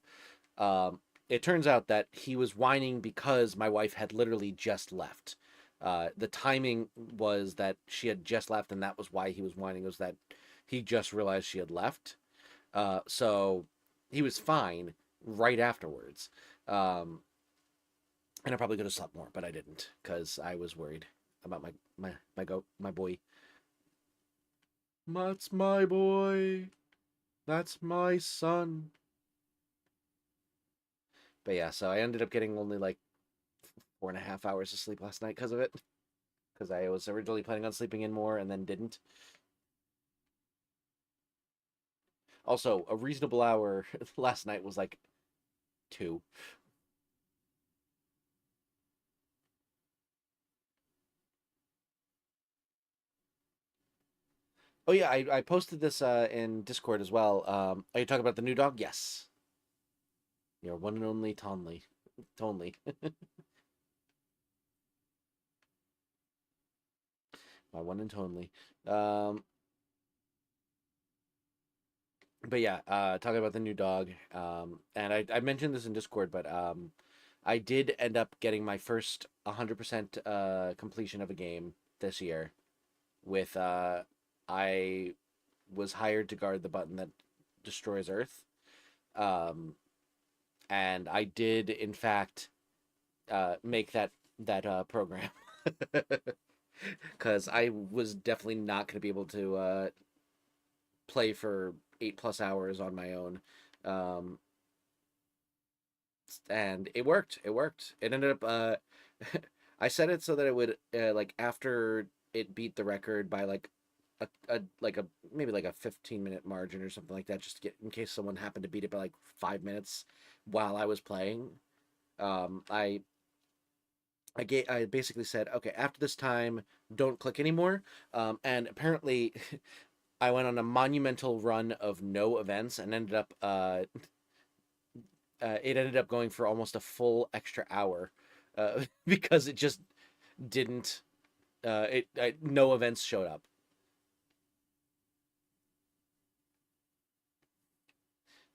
It turns out that he was whining because my wife had literally just left. The timing was that she had just left, and that was why he was whining, was that he just realized she had left. So he was fine right afterwards. And I probably could have slept more, but I didn't because I was worried about my boy. That's my boy. That's my son. But yeah, so I ended up getting only like 4.5 hours of sleep last night because of it. Because I was originally planning on sleeping in more and then didn't. Also, a reasonable hour last night was like 2. Oh yeah, I posted this in Discord as well. Are you talking about the new dog? Yes. Your one and only Tonley. Tonley. My one and Tonley. Um, but yeah, talking about the new dog. And I mentioned this in Discord, but I did end up getting my first 100% completion of a game this year with I was hired to guard the button that destroys Earth. Um, and I did in fact make that program because I was definitely not going to be able to play for 8+ hours on my own. Um, and it worked. It worked. It ended up. I set it so that it would like after it beat the record by like a maybe like a 15-minute margin or something like that, just to get in case someone happened to beat it by like 5 minutes while I was playing. Um, I I basically said, okay, after this time, don't click anymore. And apparently, I went on a monumental run of no events and ended up it ended up going for almost a full extra hour because it just didn't no events showed up.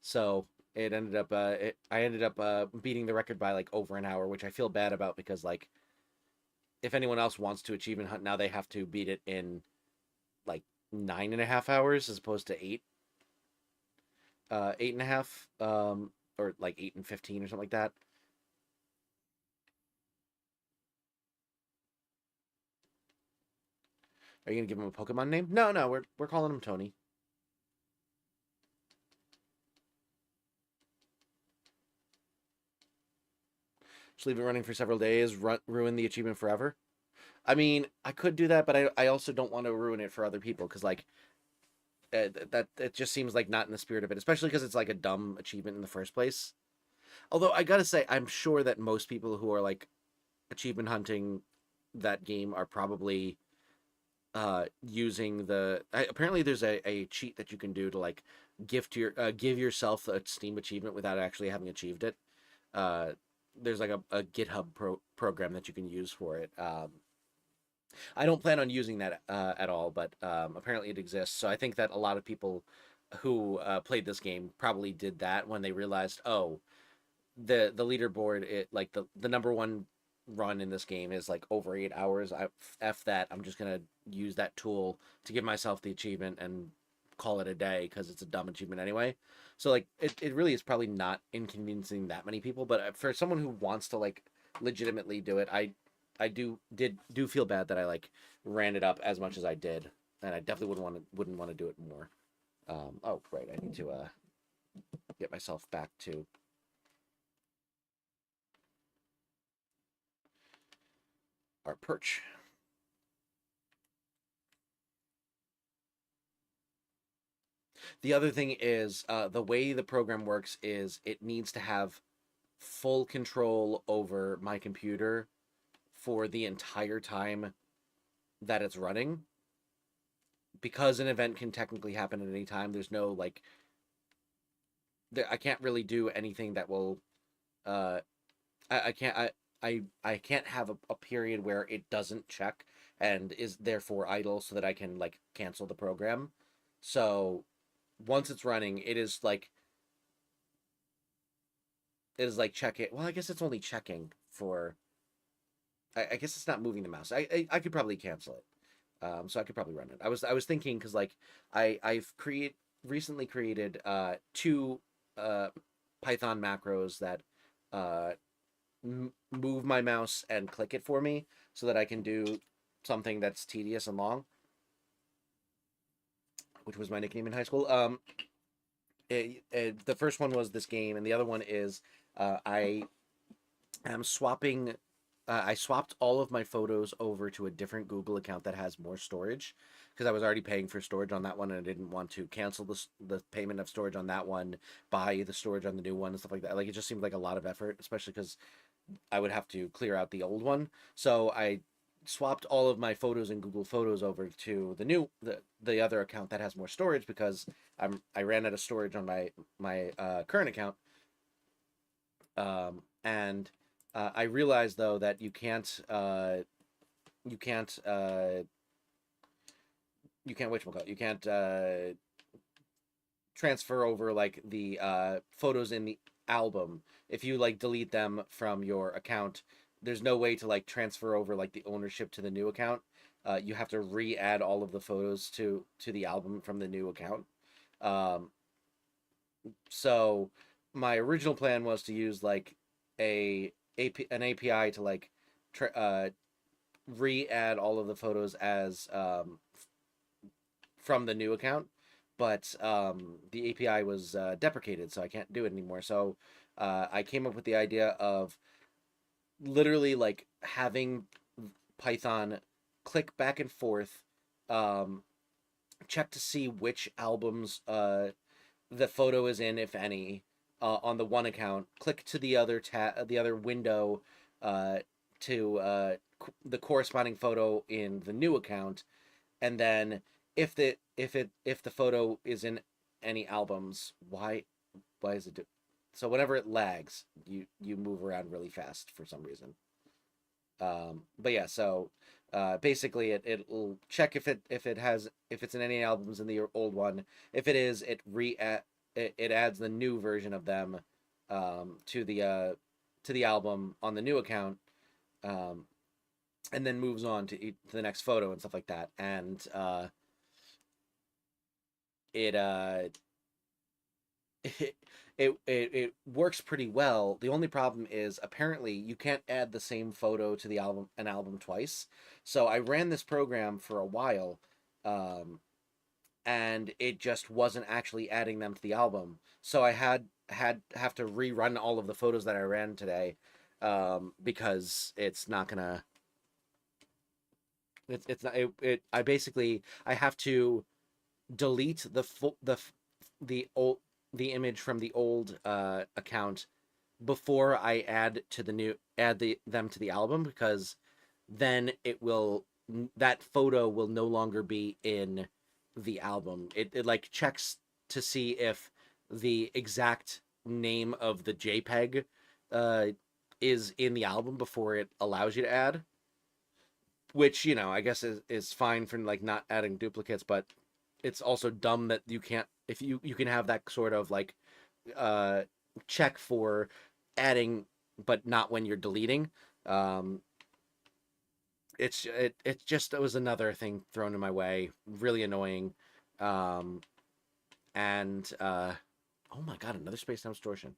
So it ended up I ended up beating the record by like over an hour, which I feel bad about because like if anyone else wants to achievement hunt now, they have to beat it in like 9.5 hours as opposed to 8.5, or like 8 and 15 or something like that. Are you gonna give him a Pokemon name? No, no, we're calling him Tony. Just leave it running for several days, ruin the achievement forever. I mean, I could do that, but I also don't want to ruin it for other people because like that it just seems like not in the spirit of it, especially because it's like a dumb achievement in the first place. Although I gotta say, I'm sure that most people who are like achievement hunting that game are probably using apparently there's a cheat that you can do to like give yourself a Steam achievement without actually having achieved it. Uh, there's like a GitHub program that you can use for it. I don't plan on using that at all, but apparently it exists. So I think that a lot of people who played this game probably did that when they realized, oh, the leaderboard, it like the number one run in this game is like over 8 hours. I f that. I'm just gonna use that tool to give myself the achievement and call it a day because it's a dumb achievement anyway. So like it really is probably not inconveniencing that many people, but for someone who wants to like legitimately do it, I do feel bad that I like ran it up as much as I did, and I definitely wouldn't want to do it more. Oh right, I need to get myself back to our perch. The other thing is the way the program works is it needs to have full control over my computer for the entire time that it's running, because an event can technically happen at any time. There's no like I can't really do anything that will uh I can't I can't have a period where it doesn't check and is therefore idle so that I can like cancel the program. So once it's running, it is like check it. Well, I guess it's only checking for. I guess it's not moving the mouse. I could probably cancel it. So I could probably run it. I was thinking because like I've recently created two Python macros that uh move my mouse and click it for me so that I can do something that's tedious and long, which was my nickname in high school. The first one was this game, and the other one is I am swapping. I swapped all of my photos over to a different Google account that has more storage because I was already paying for storage on that one, and I didn't want to cancel the payment of storage on that one, buy the storage on the new one, and stuff like that. Like it just seemed like a lot of effort, especially because I would have to clear out the old one. So I swapped all of my photos in Google Photos over to the other account that has more storage, because I ran out of storage on my current account. And I realized though that you can't whatchamacallit, you can't transfer over like the photos in the album. If you like delete them from your account, there's no way to like transfer over like the ownership to the new account. You have to re-add all of the photos to the album from the new account. Um, so my original plan was to use like an API to like re-add all of the photos as from the new account, but the API was deprecated, so I can't do it anymore. So I came up with the idea of literally like having Python click back and forth, check to see which albums the photo is in, if any, on the one account, click to the other window to the corresponding photo in the new account, and then if the photo is in any albums, why is it so whenever it lags, you move around really fast for some reason. But yeah, so basically it'll check if it's in any albums in the old one. If it is, it adds the new version of them to the album on the new account, and then moves on to the next photo and stuff like that. And it it works pretty well. The only problem is apparently you can't add the same photo to an album twice. So I ran this program for a while, and it just wasn't actually adding them to the album. So I have to rerun all of the photos that I ran today, because it's not gonna. It's not I have to delete the image from the old account before I add them to the album, because then that photo will no longer be in the album. It like checks to see if the exact name of the JPEG is in the album before it allows you to add, which, I guess is fine for like not adding duplicates, but it's also dumb that you can't, if you can have that sort of like check for adding but not when you're deleting. It was another thing thrown in my way, really annoying. And oh my god, another space-time distortion.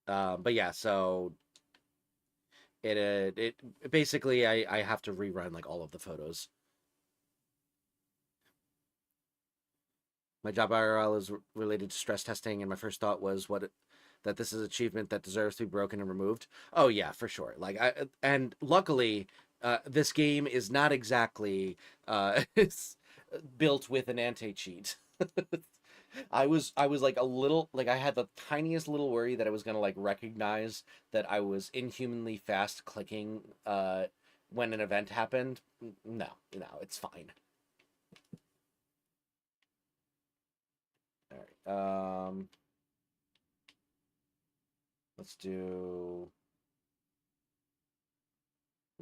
But yeah, so it basically I have to rerun like all of the photos. My job IRL is related to stress testing, and my first thought was that this is an achievement that deserves to be broken and removed. Oh yeah, for sure. And luckily, this game is not exactly it's built with an anti-cheat. I was like a little, like, I had the tiniest little worry that I was gonna like recognize that I was inhumanly fast clicking when an event happened. No, it's fine. All right. Let's do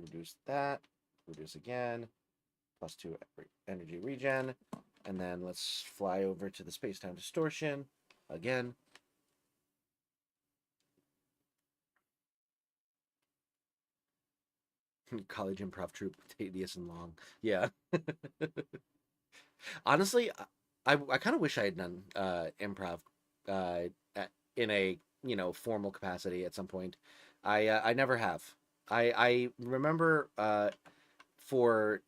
reduce that, reduce again, +2 energy regen, and then let's fly over to the space-time distortion again. College improv troupe, tedious and long. Yeah. Honestly, I kind of wish I had done improv in a formal capacity at some point. I never have. I remember for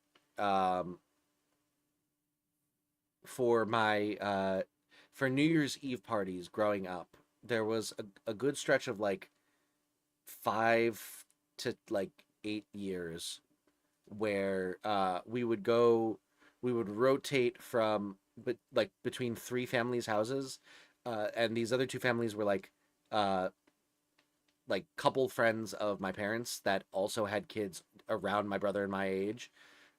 my for New Year's Eve parties growing up, there was a good stretch of like 5 to like 8 years where we would rotate between 3 families' houses, and these other 2 families were like like couple friends of my parents that also had kids around my brother and my age,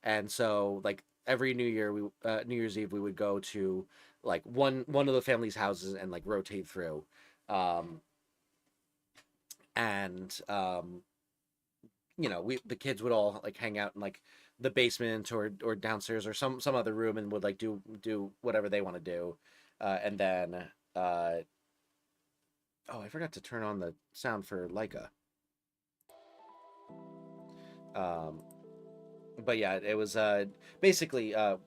and so like every New Year's Eve we would go to like one of the family's houses and like rotate through, um, and the kids would all like hang out in like the basement or downstairs or some other room and would like do whatever they want to do, and then oh, I forgot to turn on the sound for Lyca. Um, but yeah, it was basically the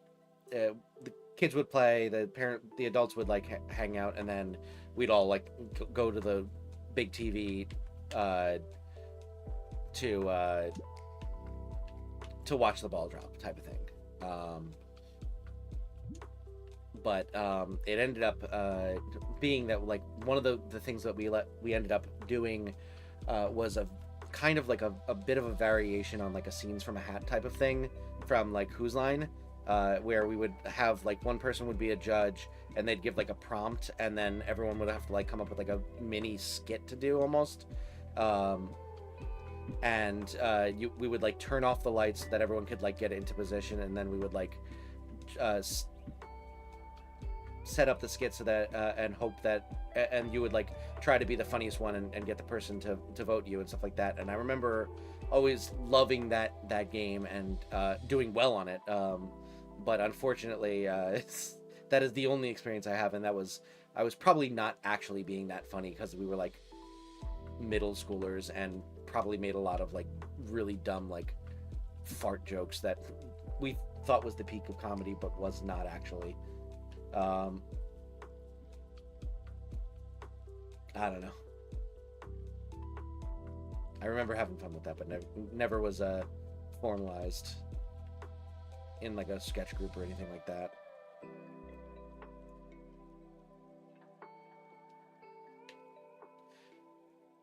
kids would play, the adults would like hang out, and then we'd all like go to the big TV uh, to watch the ball drop type of thing. But it ended up being that like one of the things that we ended up doing was a kind of like a bit of a variation on like a scenes from a hat type of thing from like Whose Line, where we would have like one person would be a judge and they'd give like a prompt, and then everyone would have to like come up with like a mini skit to do almost. And we would like turn off the lights so that everyone could like get into position, and then we would like set up the skit so that and hope that and you would like try to be the funniest one and get the person to vote you and stuff like that. And I remember always loving that game and doing well on it, but unfortunately that is the only experience I have, and I was probably not actually being that funny because we were like middle schoolers and probably made a lot of like really dumb like fart jokes that we thought was the peak of comedy but was not actually. I don't know. I remember having fun with that, but never was formalized in like a sketch group or anything like that.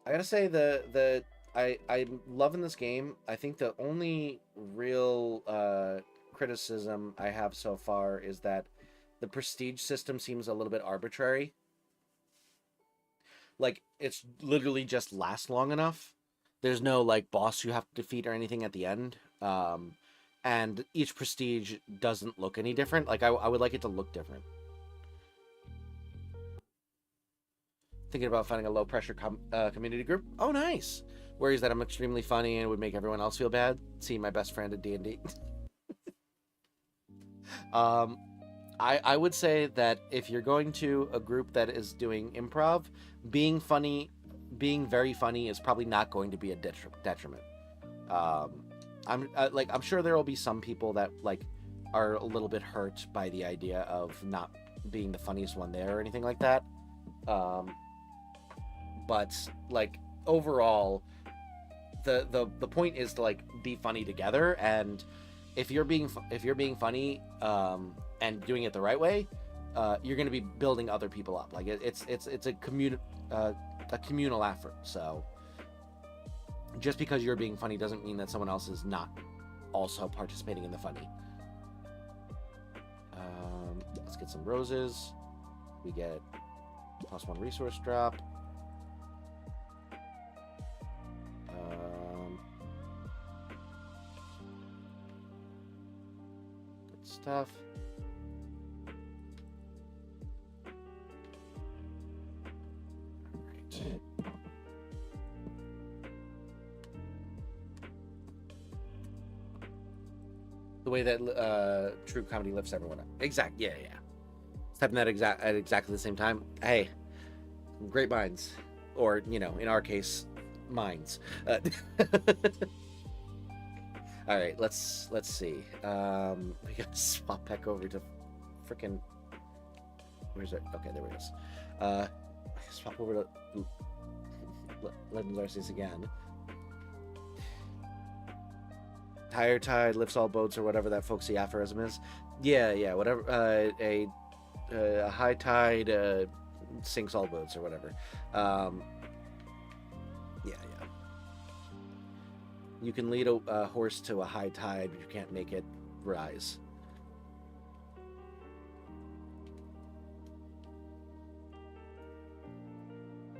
I gotta say I'm loving this game. I think the only real criticism I have so far is that the prestige system seems a little bit arbitrary. Like, it's literally just lasts long enough. There's no, like, boss you have to defeat or anything at the end. And each prestige doesn't look any different. Like, I would like it to look different. Thinking about finding a low-pressure community group. Oh, nice. Worries that I'm extremely funny and would make everyone else feel bad. See my best friend at D&D. I would say that if you're going to a group that is doing improv, being very funny is probably not going to be a detriment. I'm sure there will be some people that like are a little bit hurt by the idea of not being the funniest one there or anything like that. But like overall, the point is to like be funny together, and if you're being funny and doing it the right way, you're going to be building other people up. Like it's a communal effort. So just because you're being funny doesn't mean that someone else is not also participating in the funny. Let's get some roses. We get +1 resource drop. Good stuff. Alright. The way that true comedy lifts everyone up. Exactly. Yeah. It's happening at exactly the same time. Hey, great minds, or in our case, minds. All right, let's see. We gotta swap back over to freaking. Where's it? Okay, there it is. Swap over to Legends Arceus again. Higher tide lifts all boats, or whatever that folksy aphorism is. Yeah, whatever. A high tide sinks all boats, or whatever. Yeah. You can lead a horse to a high tide, but you can't make it rise.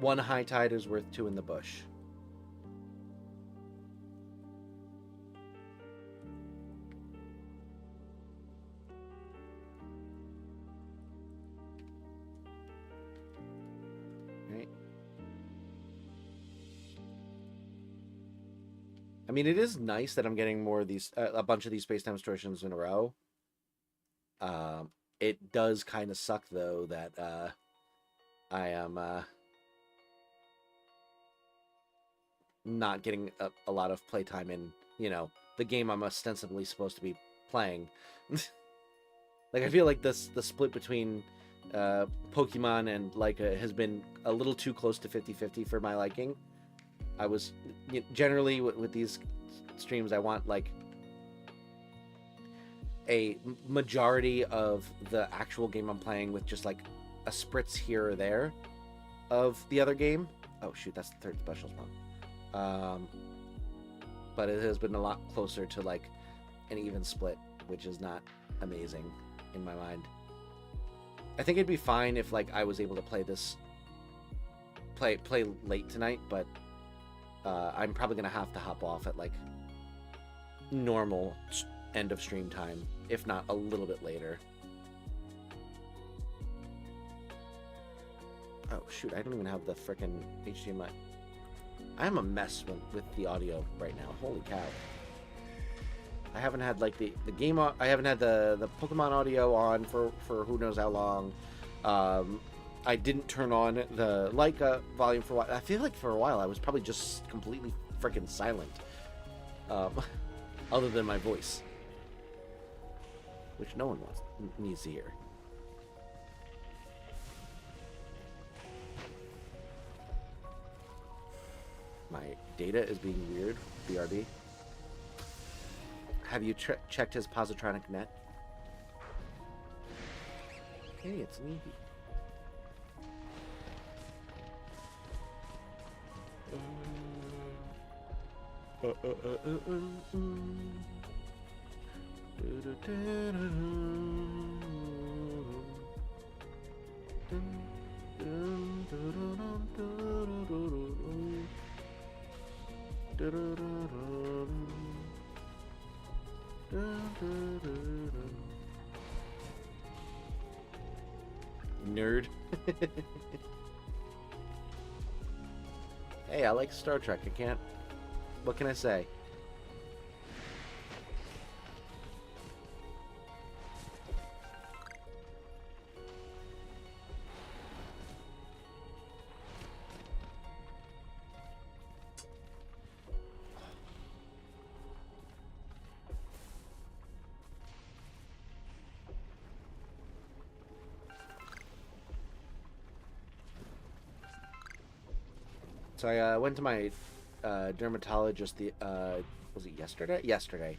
One high tide is worth 2 in the bush. I mean, it is nice that I'm getting more of these, a bunch of these space-time distortions in a row. It does kind of suck, though, that I am not getting a lot of playtime in, you know, the game I'm ostensibly supposed to be playing. Like, I feel like the split between Pokemon and Lyca has been a little too close to 50-50 for my liking. I was, generally with these streams, I want, like, a majority of the actual game I'm playing with just, like, a spritz here or there of the other game. Oh, shoot, that's the third special spawn. But it has been a lot closer to, like, an even split, which is not amazing in my mind. I think it'd be fine if, like, I was able to play this play late tonight, but I'm probably gonna have to hop off at, like, normal end of stream time, if not a little bit later. Oh shoot, I don't even have the frickin' HDMI. I'm a mess with the audio right now. Holy cow. I haven't had, like, the game, I haven't had the Pokemon audio on for who knows how long. I didn't turn on the Lyca volume for a while. I feel like for a while I was probably just completely freaking silent. Other than my voice. Which no one needs to hear. My data is being weird. BRB. Have you checked his positronic net? Hey, it's Navy. Nerd. Hey, I like Star Trek. I can't. What can I say? So I went to my dermatologist was it yesterday? Yesterday,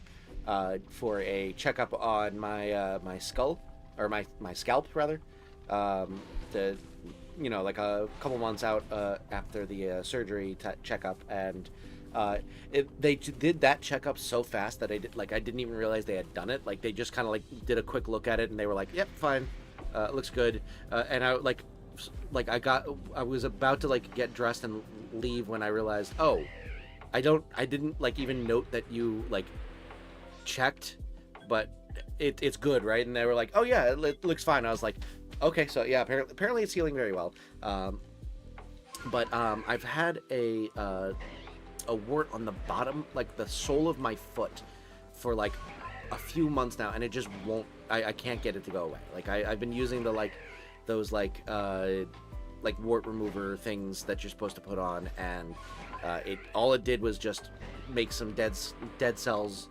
for a checkup on my my skull, or my scalp rather. Like a couple months out after the surgery checkup, and they did that checkup so fast that I didn't even realize they had done it. Like, they just kind of, like, did a quick look at it and they were like, "Yep, fine, looks good." And I I was about to, like, get dressed and leave when I realized, oh, I didn't like even note that you, like, checked, but it's good, right? And they were like, "Oh yeah, it looks fine." I was like, okay, so yeah, apparently it's healing very well. But I've had a wart on the bottom, like the sole of my foot, for like a few months now, and it just won't. I can't get it to go away. Like, I've been using those wart remover things that you're supposed to put on, and all it did was just make some dead cells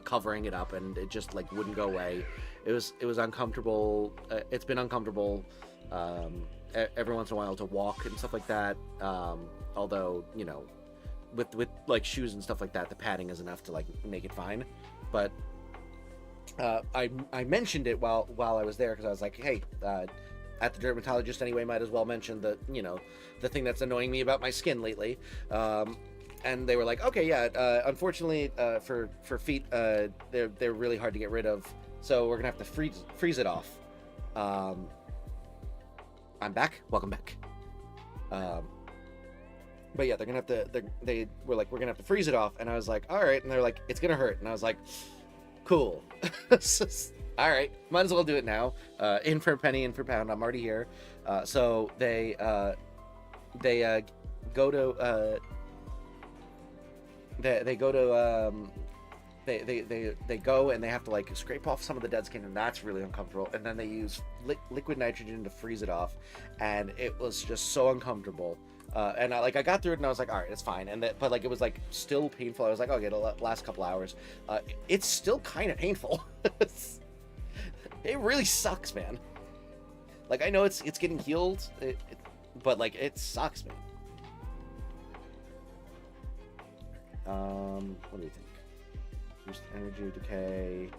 covering it up, and it just, like, wouldn't go away. It was uncomfortable. It's been uncomfortable every once in a while to walk and stuff like that. Although, you know, with like shoes and stuff like that, the padding is enough to, like, make it fine. But I mentioned it while I was there, because I was like, hey, at the dermatologist anyway, might as well mention the thing that's annoying me about my skin lately. And they were like, okay, yeah, unfortunately for feet, they're really hard to get rid of, so we're gonna have to freeze it off. I'm back. Welcome back. But yeah, they're gonna have to. They were like, we're gonna have to freeze it off, and I was like, all right. And they're like, it's gonna hurt, and I was like, cool. All right, might as well do it now. In for a penny, in for a pound. I'm already here. So they go to they go to they go and they have to like scrape off some of the dead skin, and that's really uncomfortable. And then they use liquid nitrogen to freeze it off, and it was just so uncomfortable. And I got through it, and I was like, all right, it's fine. And but like it was like still painful. I was like, okay, it'll last a couple hours. It's still kind of painful. It really sucks, man. Like I know it's getting healed, but like it sucks, man. What do you think? Boost energy decay.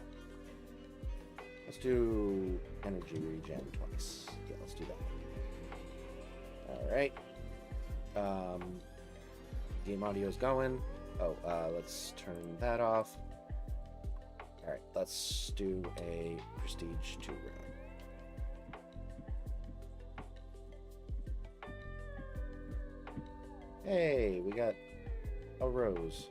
Let's do energy regen twice. Yeah, let's do that. All right. Game audio's going. Oh, let's turn that off. All right, let's do a prestige 2 round. Hey, we got a rose.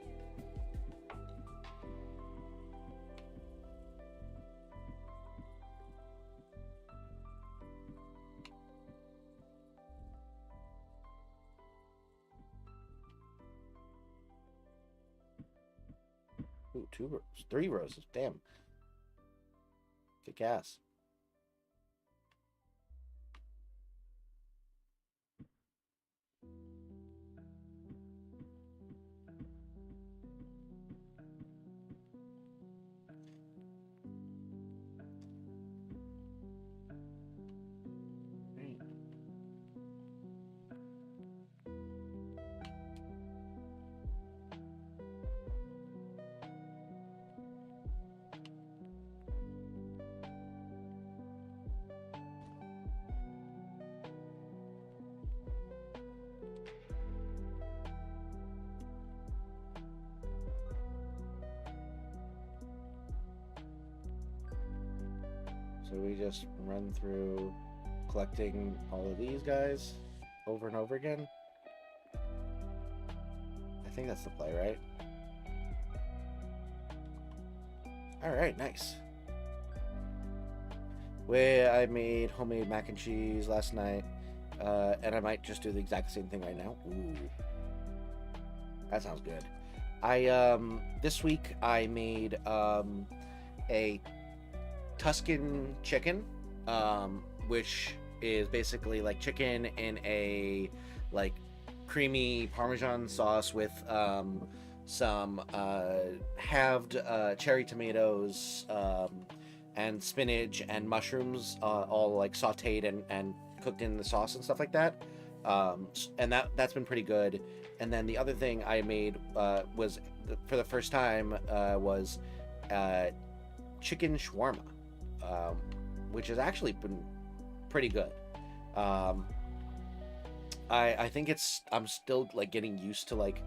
Ooh, 2 roses, 3 roses. Damn. Kick ass. So we just run through collecting all of these guys over and over again. I think that's the play, right? Alright, nice. I made homemade mac and cheese last night, and I might just do the exact same thing right now. Ooh. That sounds good. This week I made a Tuscan chicken, which is basically like chicken in a like creamy Parmesan sauce with some halved cherry tomatoes and spinach and mushrooms, all like sauteed and cooked in the sauce and stuff like that. And that's been pretty good. And then the other thing I made was for the first time was chicken shawarma. Which has actually been pretty good. I think I'm still like getting used to like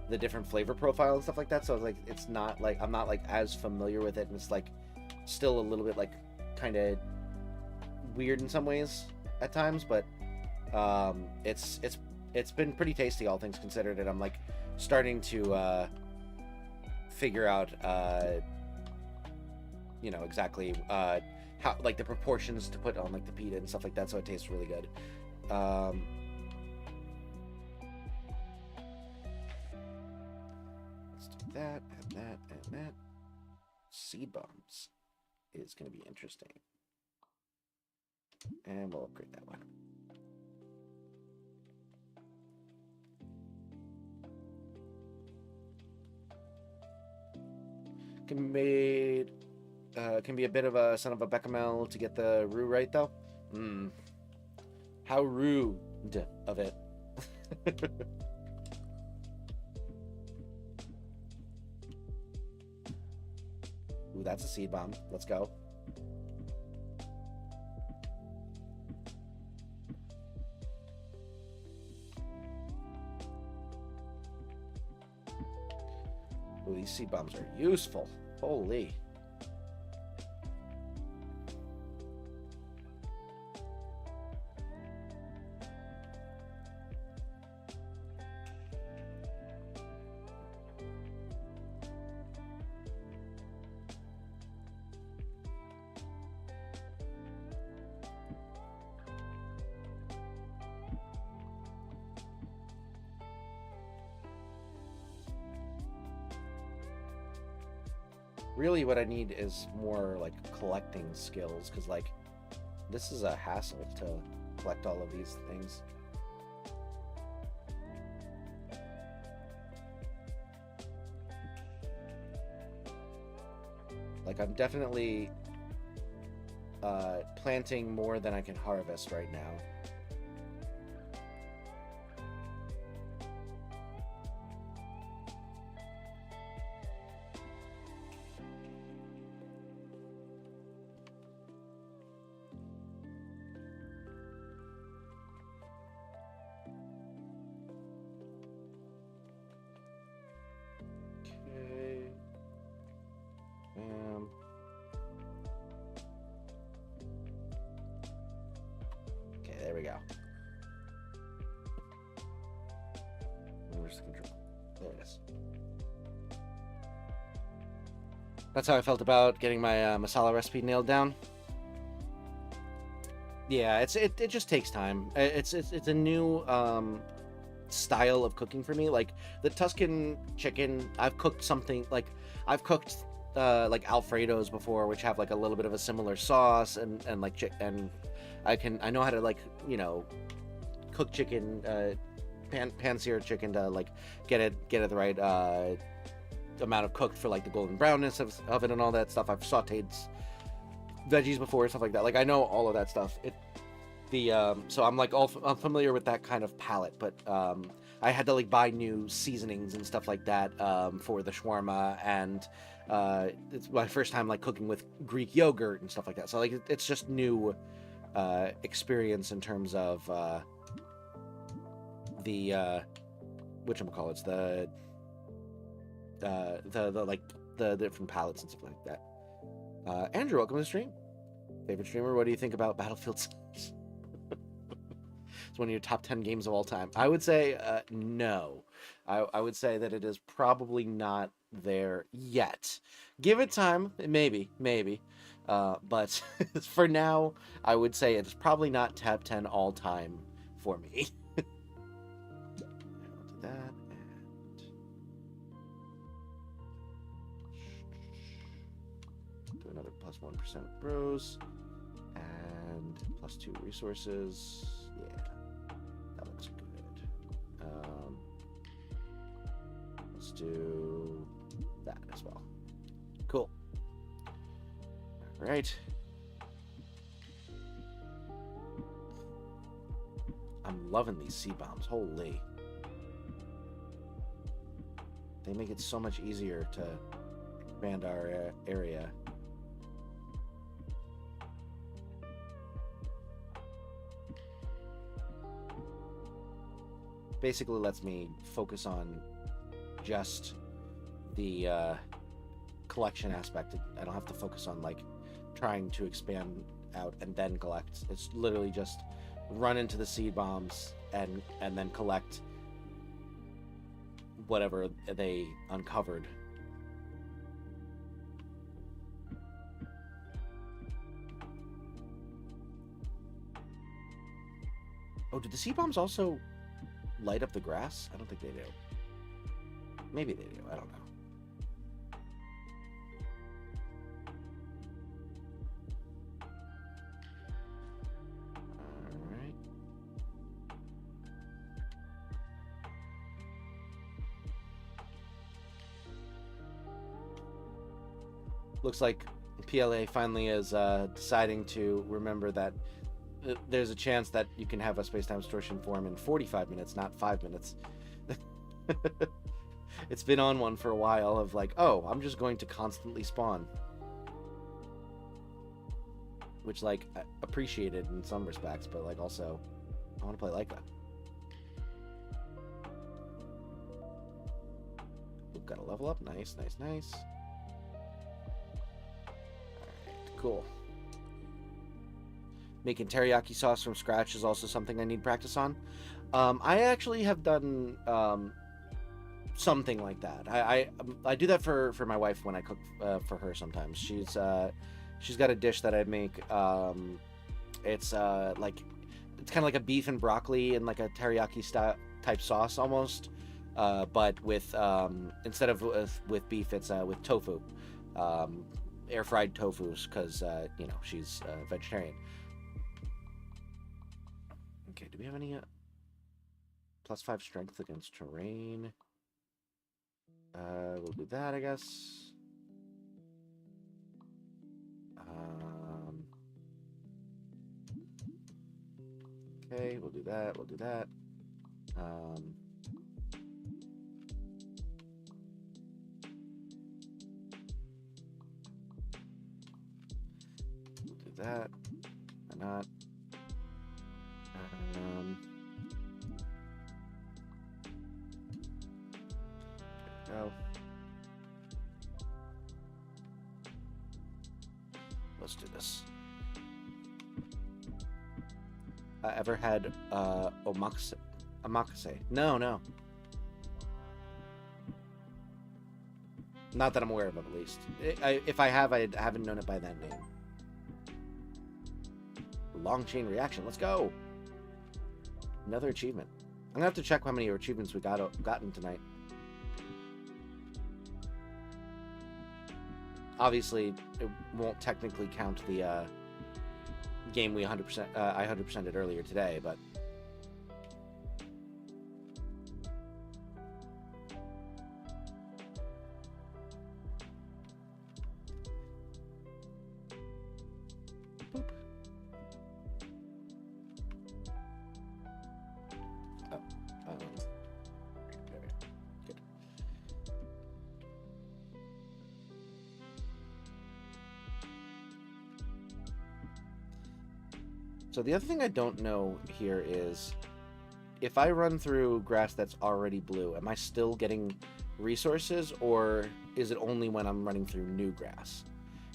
the different flavor profile and stuff like that. So like it's not like I'm not like as familiar with it, and it's like still a little bit like kind of weird in some ways at times. But it's been pretty tasty, all things considered, and I'm like starting to figure out exactly how like the proportions to put on like the pita and stuff like that, so it tastes really good. Let's do that and that and that. Seed bombs is going to be interesting, and we'll upgrade that one. Can be a bit of a son of a bechamel to get the roux right, though. How rude of it. Ooh, that's a seed bomb. Let's go. Ooh, these seed bombs are useful. Holy. Really what I need is more like collecting skills, because like this is a hassle to collect all of these things. Like I'm definitely planting more than I can harvest right now. Okay, there we go. Where's the control? There it is. That's how I felt about getting my masala recipe nailed down. Yeah, it just takes time. It's a new style of cooking for me. Like the Tuscan chicken, I've cooked something like I've cooked like Alfredos before, which have like a little bit of a similar sauce, and like and I know how to, like, you know, cook chicken, pan-sear chicken to like get it the right amount of cooked for like the golden brownness of it and all that stuff. I've sauteed veggies before, stuff like that. Like I know all of that stuff. So I'm like I'm familiar with that kind of palette, but I had to like buy new seasonings and stuff like that for the shawarma, and it's my first time like cooking with Greek yogurt and stuff like that. So like it's just new experience in terms of the whatchamacallits, the different palettes and stuff like that. Andrew, welcome to the stream. Favorite streamer, what do you think about Battlefield 6? It's one of your top 10 games of all time. I would say no. I would say that it is probably not there yet. Give it time, maybe. But for now, I would say it's probably not top 10 all time for me. I'll do that, and do another plus 1% bros, and plus 2 resources. Yeah, that looks good. Let's do that as well. Cool. All right. I'm loving these seed bombs. Holy. They make it so much easier to expand our area. Basically lets me focus on just the collection aspect. I don't have to focus on like trying to expand out and then collect. It's literally just run into the seed bombs and then collect whatever they uncovered. Oh, did the seed bombs also light up the grass? I don't think they do. Maybe they do. I don't know. All right. Looks like PLA finally is deciding to remember that there's a chance that you can have a space-time distortion form in 45 minutes, not 5 minutes. It's been on one for a while of like, oh, I'm just going to constantly spawn. Which, like, I appreciated in some respects, but, like, also, I want to play Lyca. We've got a level up. Nice, nice, nice. Alright, cool. Making teriyaki sauce from scratch is also something I need practice on. I actually have done something like that. I do that for my wife when I cook for her sometimes. She's got a dish that I make. It's like it's kind of like a beef and broccoli and like a teriyaki style type sauce almost, but with instead of with beef, it's with tofu. air fried tofus because you know, she's vegetarian. Okay, do we have any +5 strength against terrain? We'll do that, I guess. Okay, we'll do that. We'll do that. We'll do that. Why not? There we go. Let's do this. Ever had omakase? No, no. Not that I'm aware of, at least. If I have, I haven't known it by that name. Long chain reaction. Let's go. Another achievement. I'm gonna have to check how many achievements we gotten tonight. Obviously, it won't technically count the game we 100%. I 100%ed earlier today, but. Boop. Oh, good. So the other thing I don't know here is, if I run through grass that's already blue, am I still getting resources, or is it only when I'm running through new grass?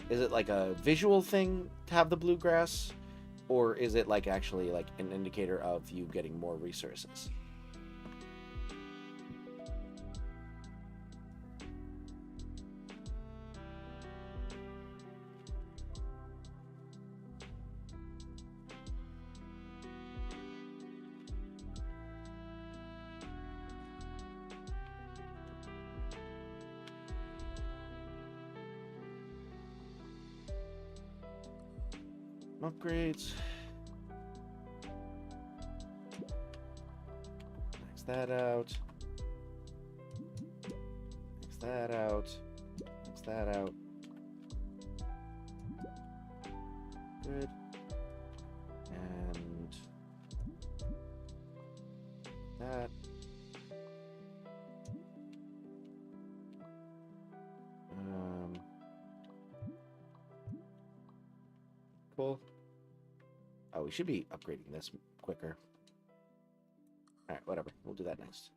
Is it like a visual thing to have the blue grass, or is it like actually like an indicator of you getting more resources? Upgrades. Max that out. Max that out. Max that out. Good. And that. Cool. Oh, we should be upgrading this quicker. Alright, whatever. We'll do that next.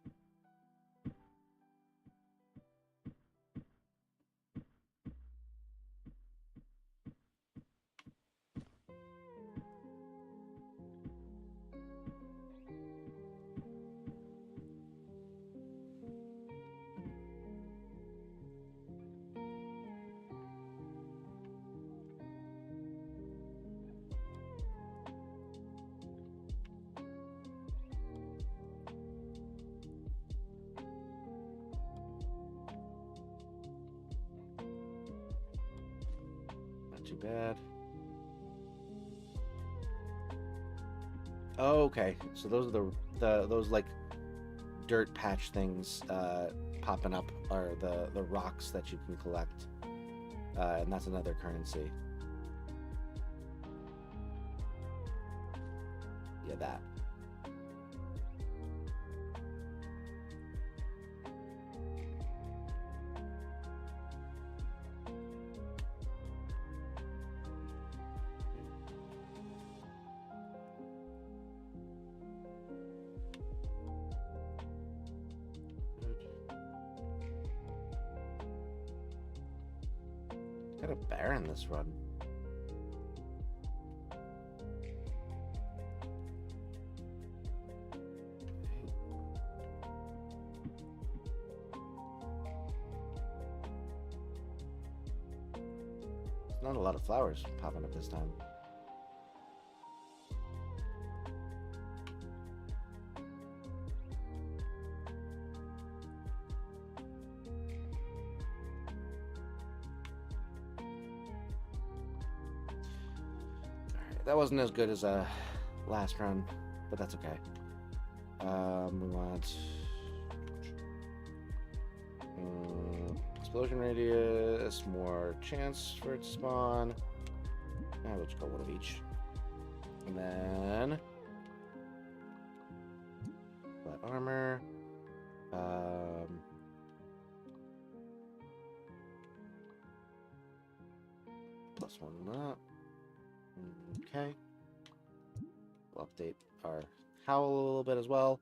Too bad. Oh, okay. So those are those like dirt patch things popping up are the rocks that you can collect, and that's another currency. Yeah, that. Got a bear in this run. Not a lot of flowers popping up this time. that wasn't as good as last run, but that's okay. We want explosion radius, more chance for it to spawn. We'll just go one of each. And then flat armor. Plus one that. Okay. We'll update our howl a little bit as well.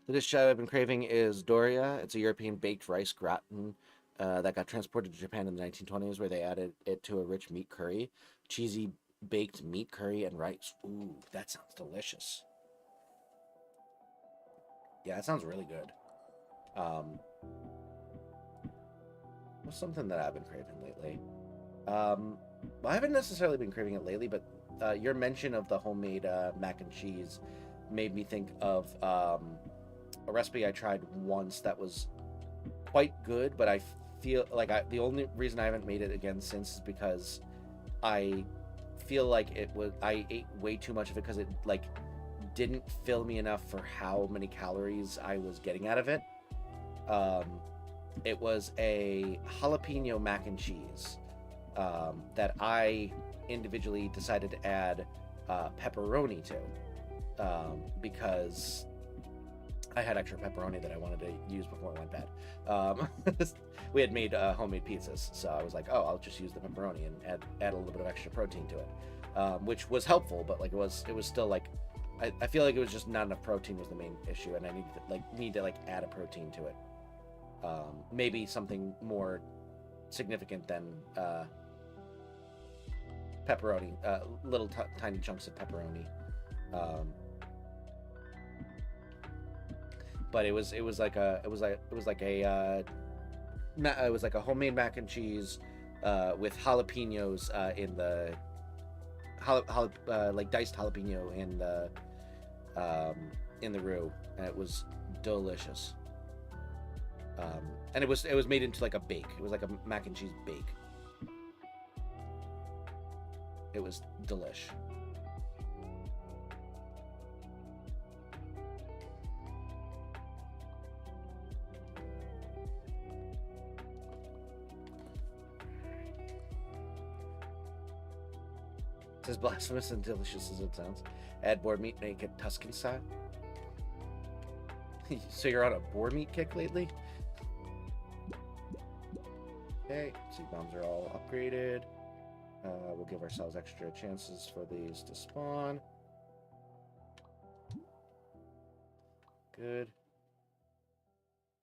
The dish I've been craving is Doria. It's a European baked rice gratin that got transported to Japan in the 1920s, where they added it to a rich meat curry. Cheesy baked meat curry and rice. Ooh, that sounds delicious. Yeah, that sounds really good. What's something that I've been craving lately? Well, I haven't necessarily been craving it lately, but your mention of the homemade mac and cheese made me think of a recipe I tried once that was quite good, but I feel like the only reason I haven't made it again since is because I feel like I ate way too much of it because it like didn't fill me enough for how many calories I was getting out of it. It was a jalapeno mac and cheese that I individually decided to add pepperoni to because I had extra pepperoni that I wanted to use before it went bad. We had made homemade pizzas, so I was like, oh, I'll just use the pepperoni and add a little bit of extra protein to it, which was helpful, but like it was still like I feel like it was just not enough protein was the main issue, and I need to add a protein to it. Maybe something more significant than pepperoni, little tiny chunks of pepperoni. But it was like a homemade mac and cheese with jalapenos in the like diced jalapeno in the roux, and it was delicious. And it was made into like a bake. It was like a mac and cheese bake. It was delish. It's as blasphemous and delicious as it sounds. Add boar meat, make it Tuscan style. So you're on a boar meat kick lately? Okay, seed bombs are all upgraded. We'll give ourselves extra chances for these to spawn. Good.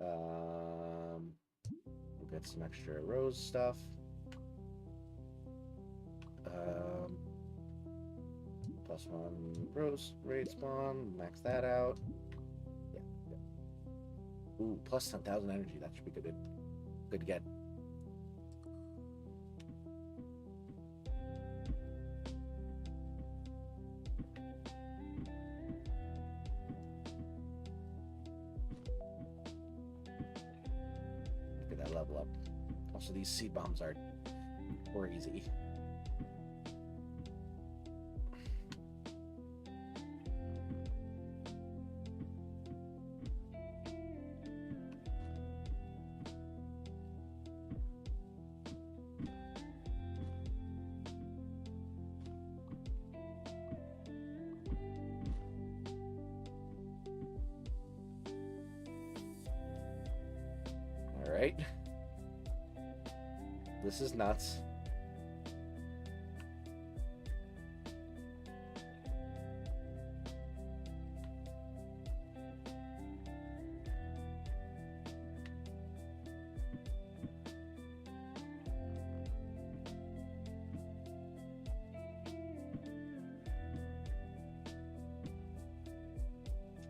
We'll get some extra rose stuff. Plus one rose raid spawn. Max that out. Yeah. Ooh, plus 10,000 energy. That should be good. Good to get. Look at that level up. Also, these seed bombs are crazy. Alright. This is nuts.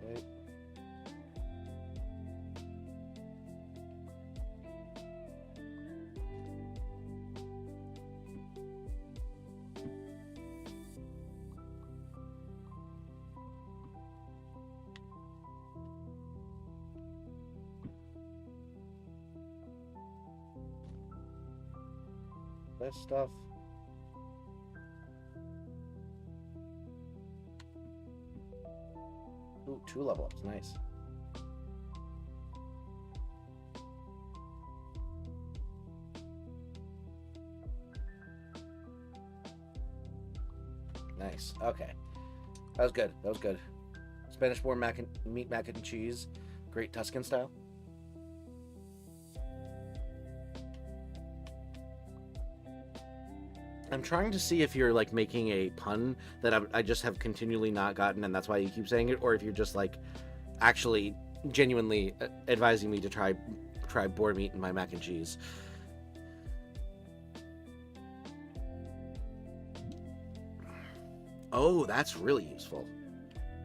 Okay. This stuff. Ooh, 2 level ups. Nice. Nice. Okay. That was good. That was good. Spanish born meat mac and cheese. Great Tuscan style. I'm trying to see if you're like making a pun that I just have continually not gotten, and that's why you keep saying it, or if you're just like actually genuinely advising me to try boar meat in my mac and cheese. Oh, that's really useful.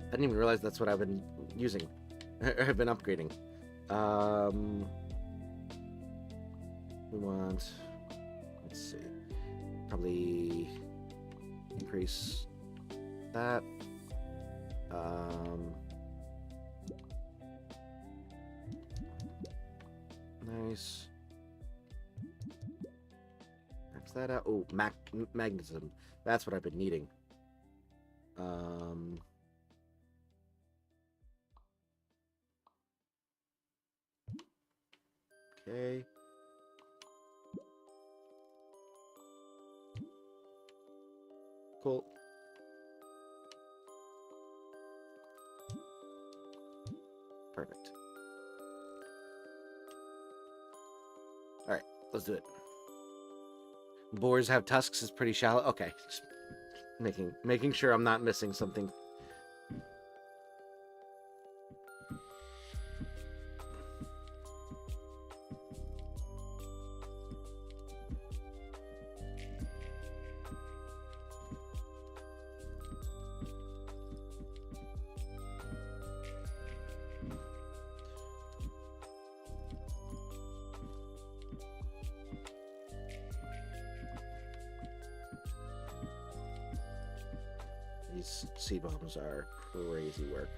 I didn't even realize that's what I've been using. I've been upgrading. We want, let's see, probably increase that. Nice. Max that out. Oh, magnetism. That's what I've been needing. Okay. Cool. Perfect. All right, let's do it. Boars have tusks is pretty shallow. Okay, just making sure I'm not missing something. These seed bombs are crazy work.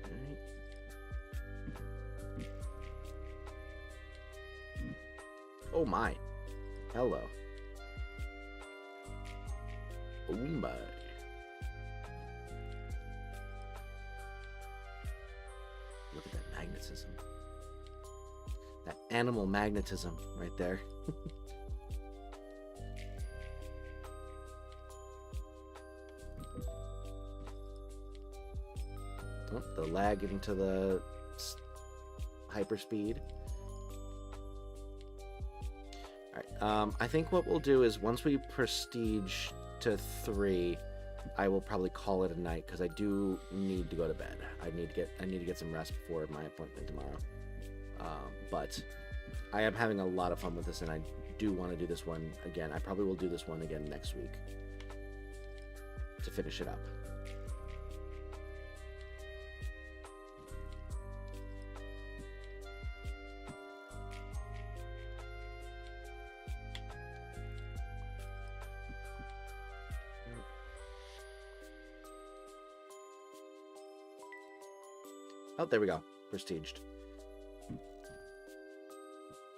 Alright. Oh my. Hello. Oh my. Look at that magnetism. That animal magnetism right there. Oh, the lag into the hyperspeed. Alright, I think what we'll do is once we prestige to 3, I will probably call it a night because I do need to go to bed. I need to get some rest before my appointment tomorrow. But I am having a lot of fun with this, and I do want to do this one again. I probably will do this one again next week to finish it up. Oh, there we go. Prestiged.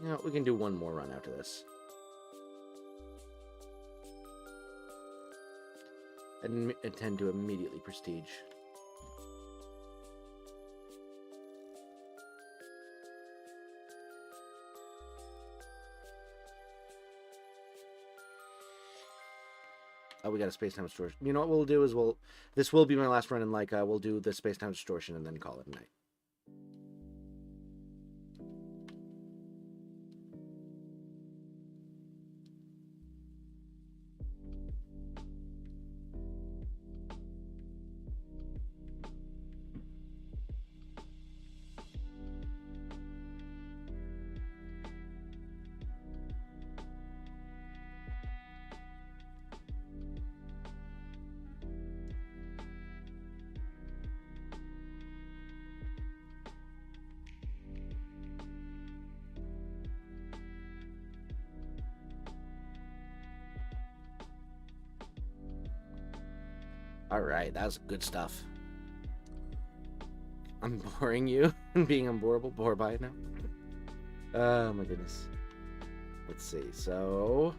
Yeah, we can do one more run after this. And intend to immediately prestige. Oh, we got a space-time distortion. You know what we'll do is this will be my last run in Lyca. We'll do the space-time distortion and then call it a night. Alright, that was good stuff. I'm boring you and being unboreable. Bore by it now. Oh my goodness. Let's see. So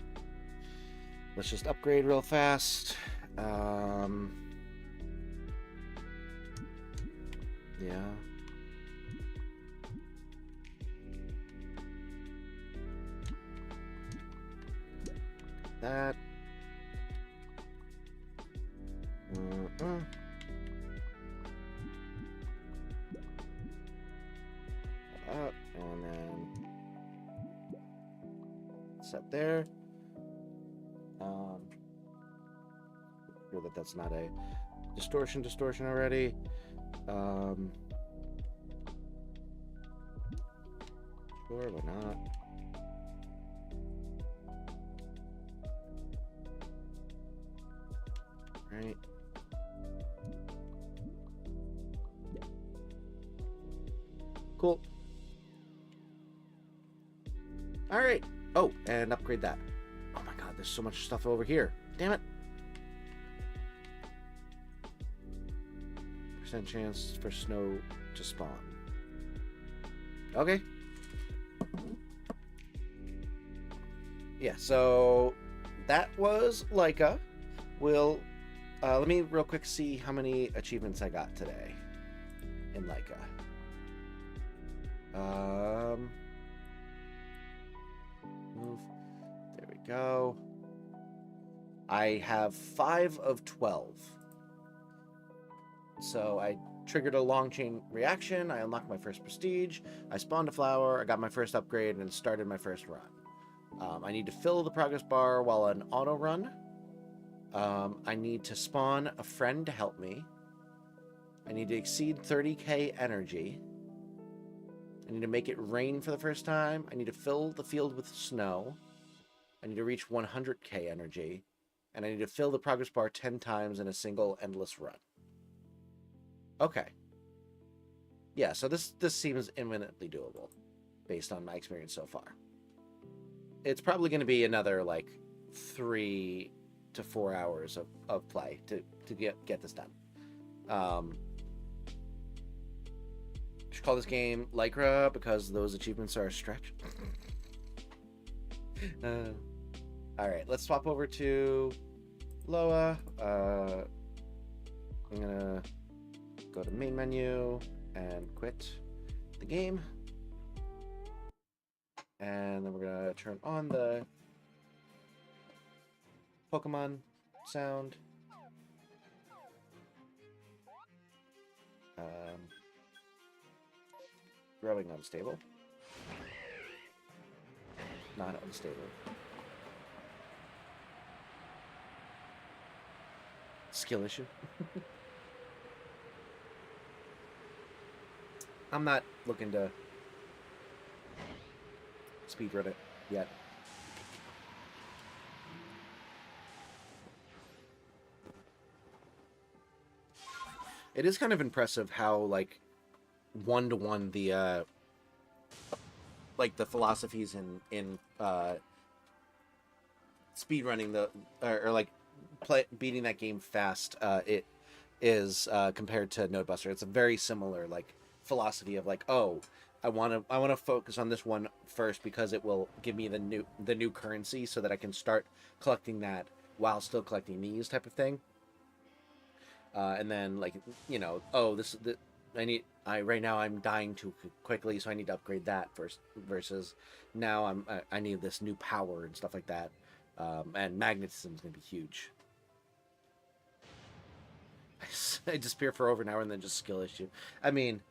let's just upgrade real fast. Yeah. That. Up, and then set there. Sure that that's not a distortion already. Sure, why not? Right. Cool. All right. Oh, and upgrade that. Oh my god, there's so much stuff over here. Damn it. Percent chance for snow to spawn. Okay. Yeah, so that was Lyca. We'll let me real quick see how many achievements I got today in Lyca. Move. There we go. I have 5 of 12. So I triggered a long chain reaction. I unlocked my first prestige. I spawned a flower. I got my first upgrade and started my first run. I need to fill the progress bar while on auto run. I need to spawn a friend to help me. I need to exceed 30k energy. I need to make it rain for the first time. I need to fill the field with snow. I need to reach 100k energy. And I need to fill the progress bar 10 times in a single endless run. Okay. Yeah, so this seems imminently doable based on my experience so far. It's probably going to be another, like, 3 to 4 hours of play to get this done. Should call this game Lycra because those achievements are a stretch. Alright, let's swap over to Loa. I'm gonna go to main menu and quit the game. And then we're gonna turn on the Pokemon sound. Growing unstable. Not unstable. Skill issue. I'm not looking to speedrun it yet. It is kind of impressive how, like, one-to-one the like the philosophies in speedrunning the or like beating that game fast it is compared to Nodebuster. It's a very similar, like, philosophy of, like, oh, I want to focus on this one first because it will give me the new currency so that I can start collecting that while still collecting these type of thing. And then, like, you know, oh, right now I'm dying too quickly, so I need to upgrade that first. Versus now I need this new power and stuff like that. And magnetism is gonna be huge. I disappear for over an hour and then just skill issue. I mean,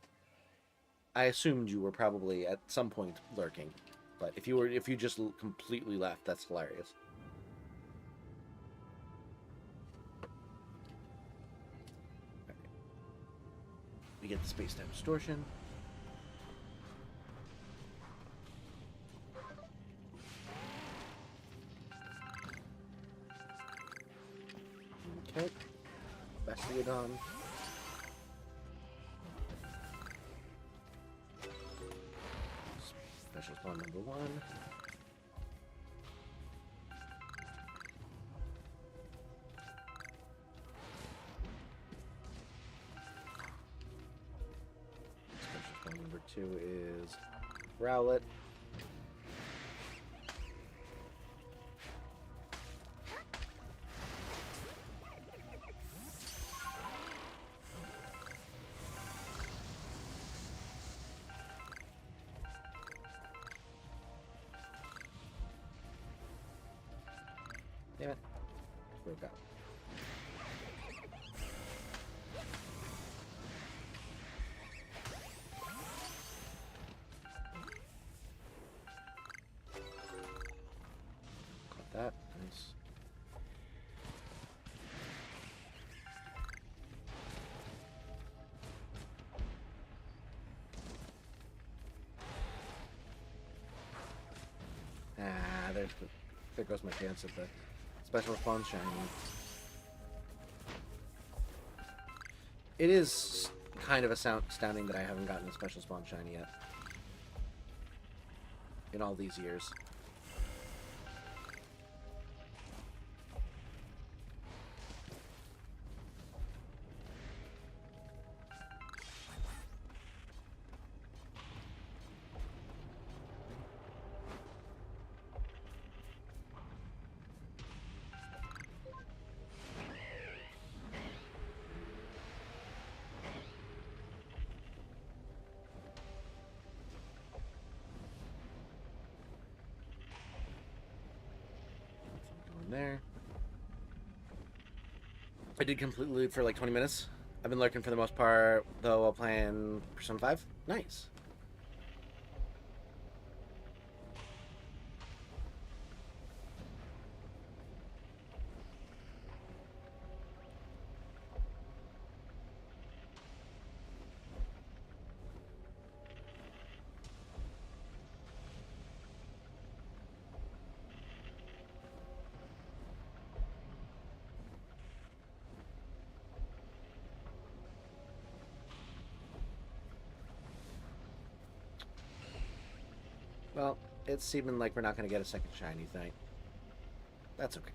I assumed you were probably at some point lurking, but if you just completely left, that's hilarious. We get the space-time distortion. Okay. Bastiodon. Special spawn number 1. Special spawn number 2 is Rowlet. broke out. Got that. Nice. Ah, there goes my chance at the special response shiny. It is kind of astounding that I haven't gotten a special spawn shiny yet. In all these years. There. I did completely leave for like 20 minutes. I've been lurking for the most part, though, while playing Persona 5. Nice. Well, it's seeming like we're not going to get a second shiny tonight. That's okay.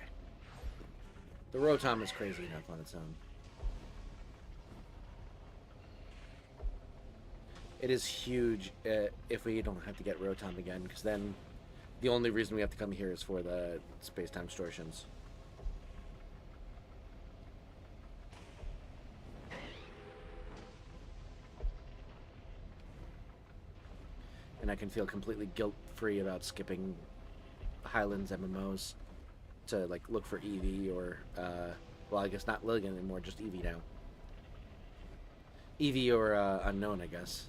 The Rotom is crazy enough on its own. It is huge if we don't have to get Rotom again, because then the only reason we have to come here is for the space-time distortions. And I can feel completely guilt-free about skipping Highlands MMOs to like look for Eevee or well, I guess not Lilligan anymore, just Eevee now. Eevee or Unknown, I guess.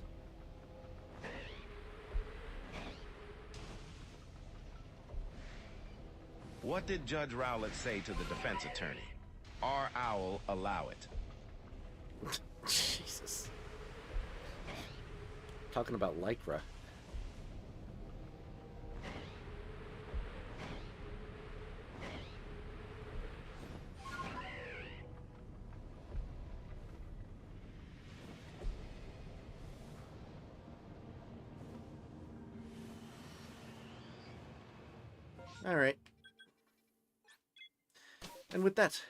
What did Judge Rowlett say to the defense attorney? Our owl allow it. Jesus. Talking about Lycra. All right. And with that,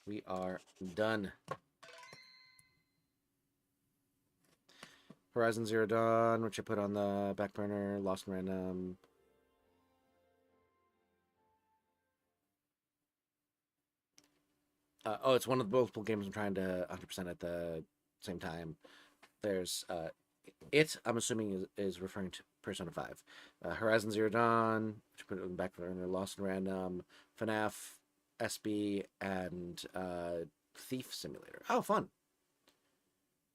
we are done. Horizon Zero Dawn, which I put on the back burner, Lost in Random. Oh, it's one of the multiple games I'm trying to 100% at the same time. There's I'm assuming is referring to Persona 5. Horizon Zero Dawn, which I put it on the back burner, Lost in Random, FNAF, SB, and Thief Simulator. Oh, fun.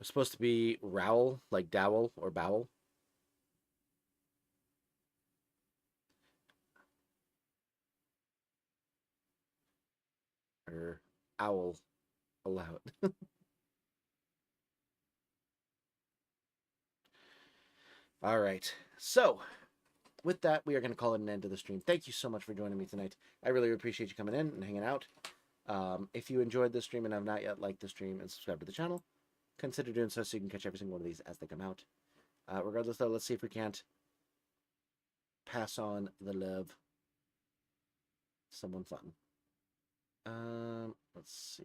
It's supposed to be Rowell, like Dowell or Bowel. Or Owl. Allow it. All right. So, with that, we are going to call it an end to the stream. Thank you so much for joining me tonight. I really appreciate you coming in and hanging out. If you enjoyed this stream and have not yet liked the stream and subscribed to the channel, consider doing so so you can catch every single one of these as they come out. Regardless, though, let's see if we can't pass on the love. Someone fun. Let's see.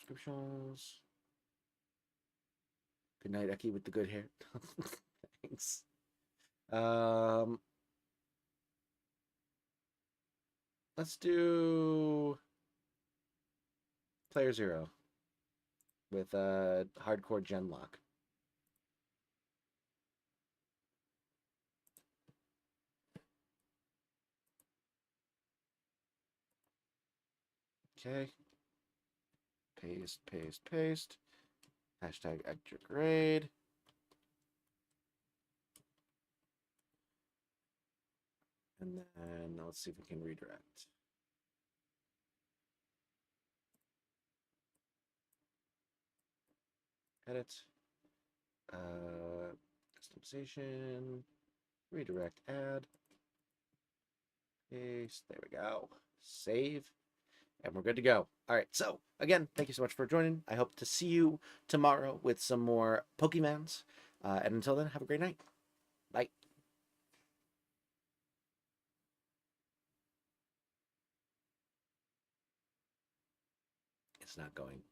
Subscriptions. Good night, Eki, with the good hair. Thanks. Let's do Player 0 with hardcore gen lock. Okay. Paste, paste, paste. Hashtag #ElectriCrew. And then let's see if we can redirect. Edit. Customization. Redirect, add. Paste. There we go. Save. And we're good to go. All right. So, again, thank you so much for joining. I hope to see you tomorrow with some more Pokemons. And until then, have a great night. Bye. It's not going.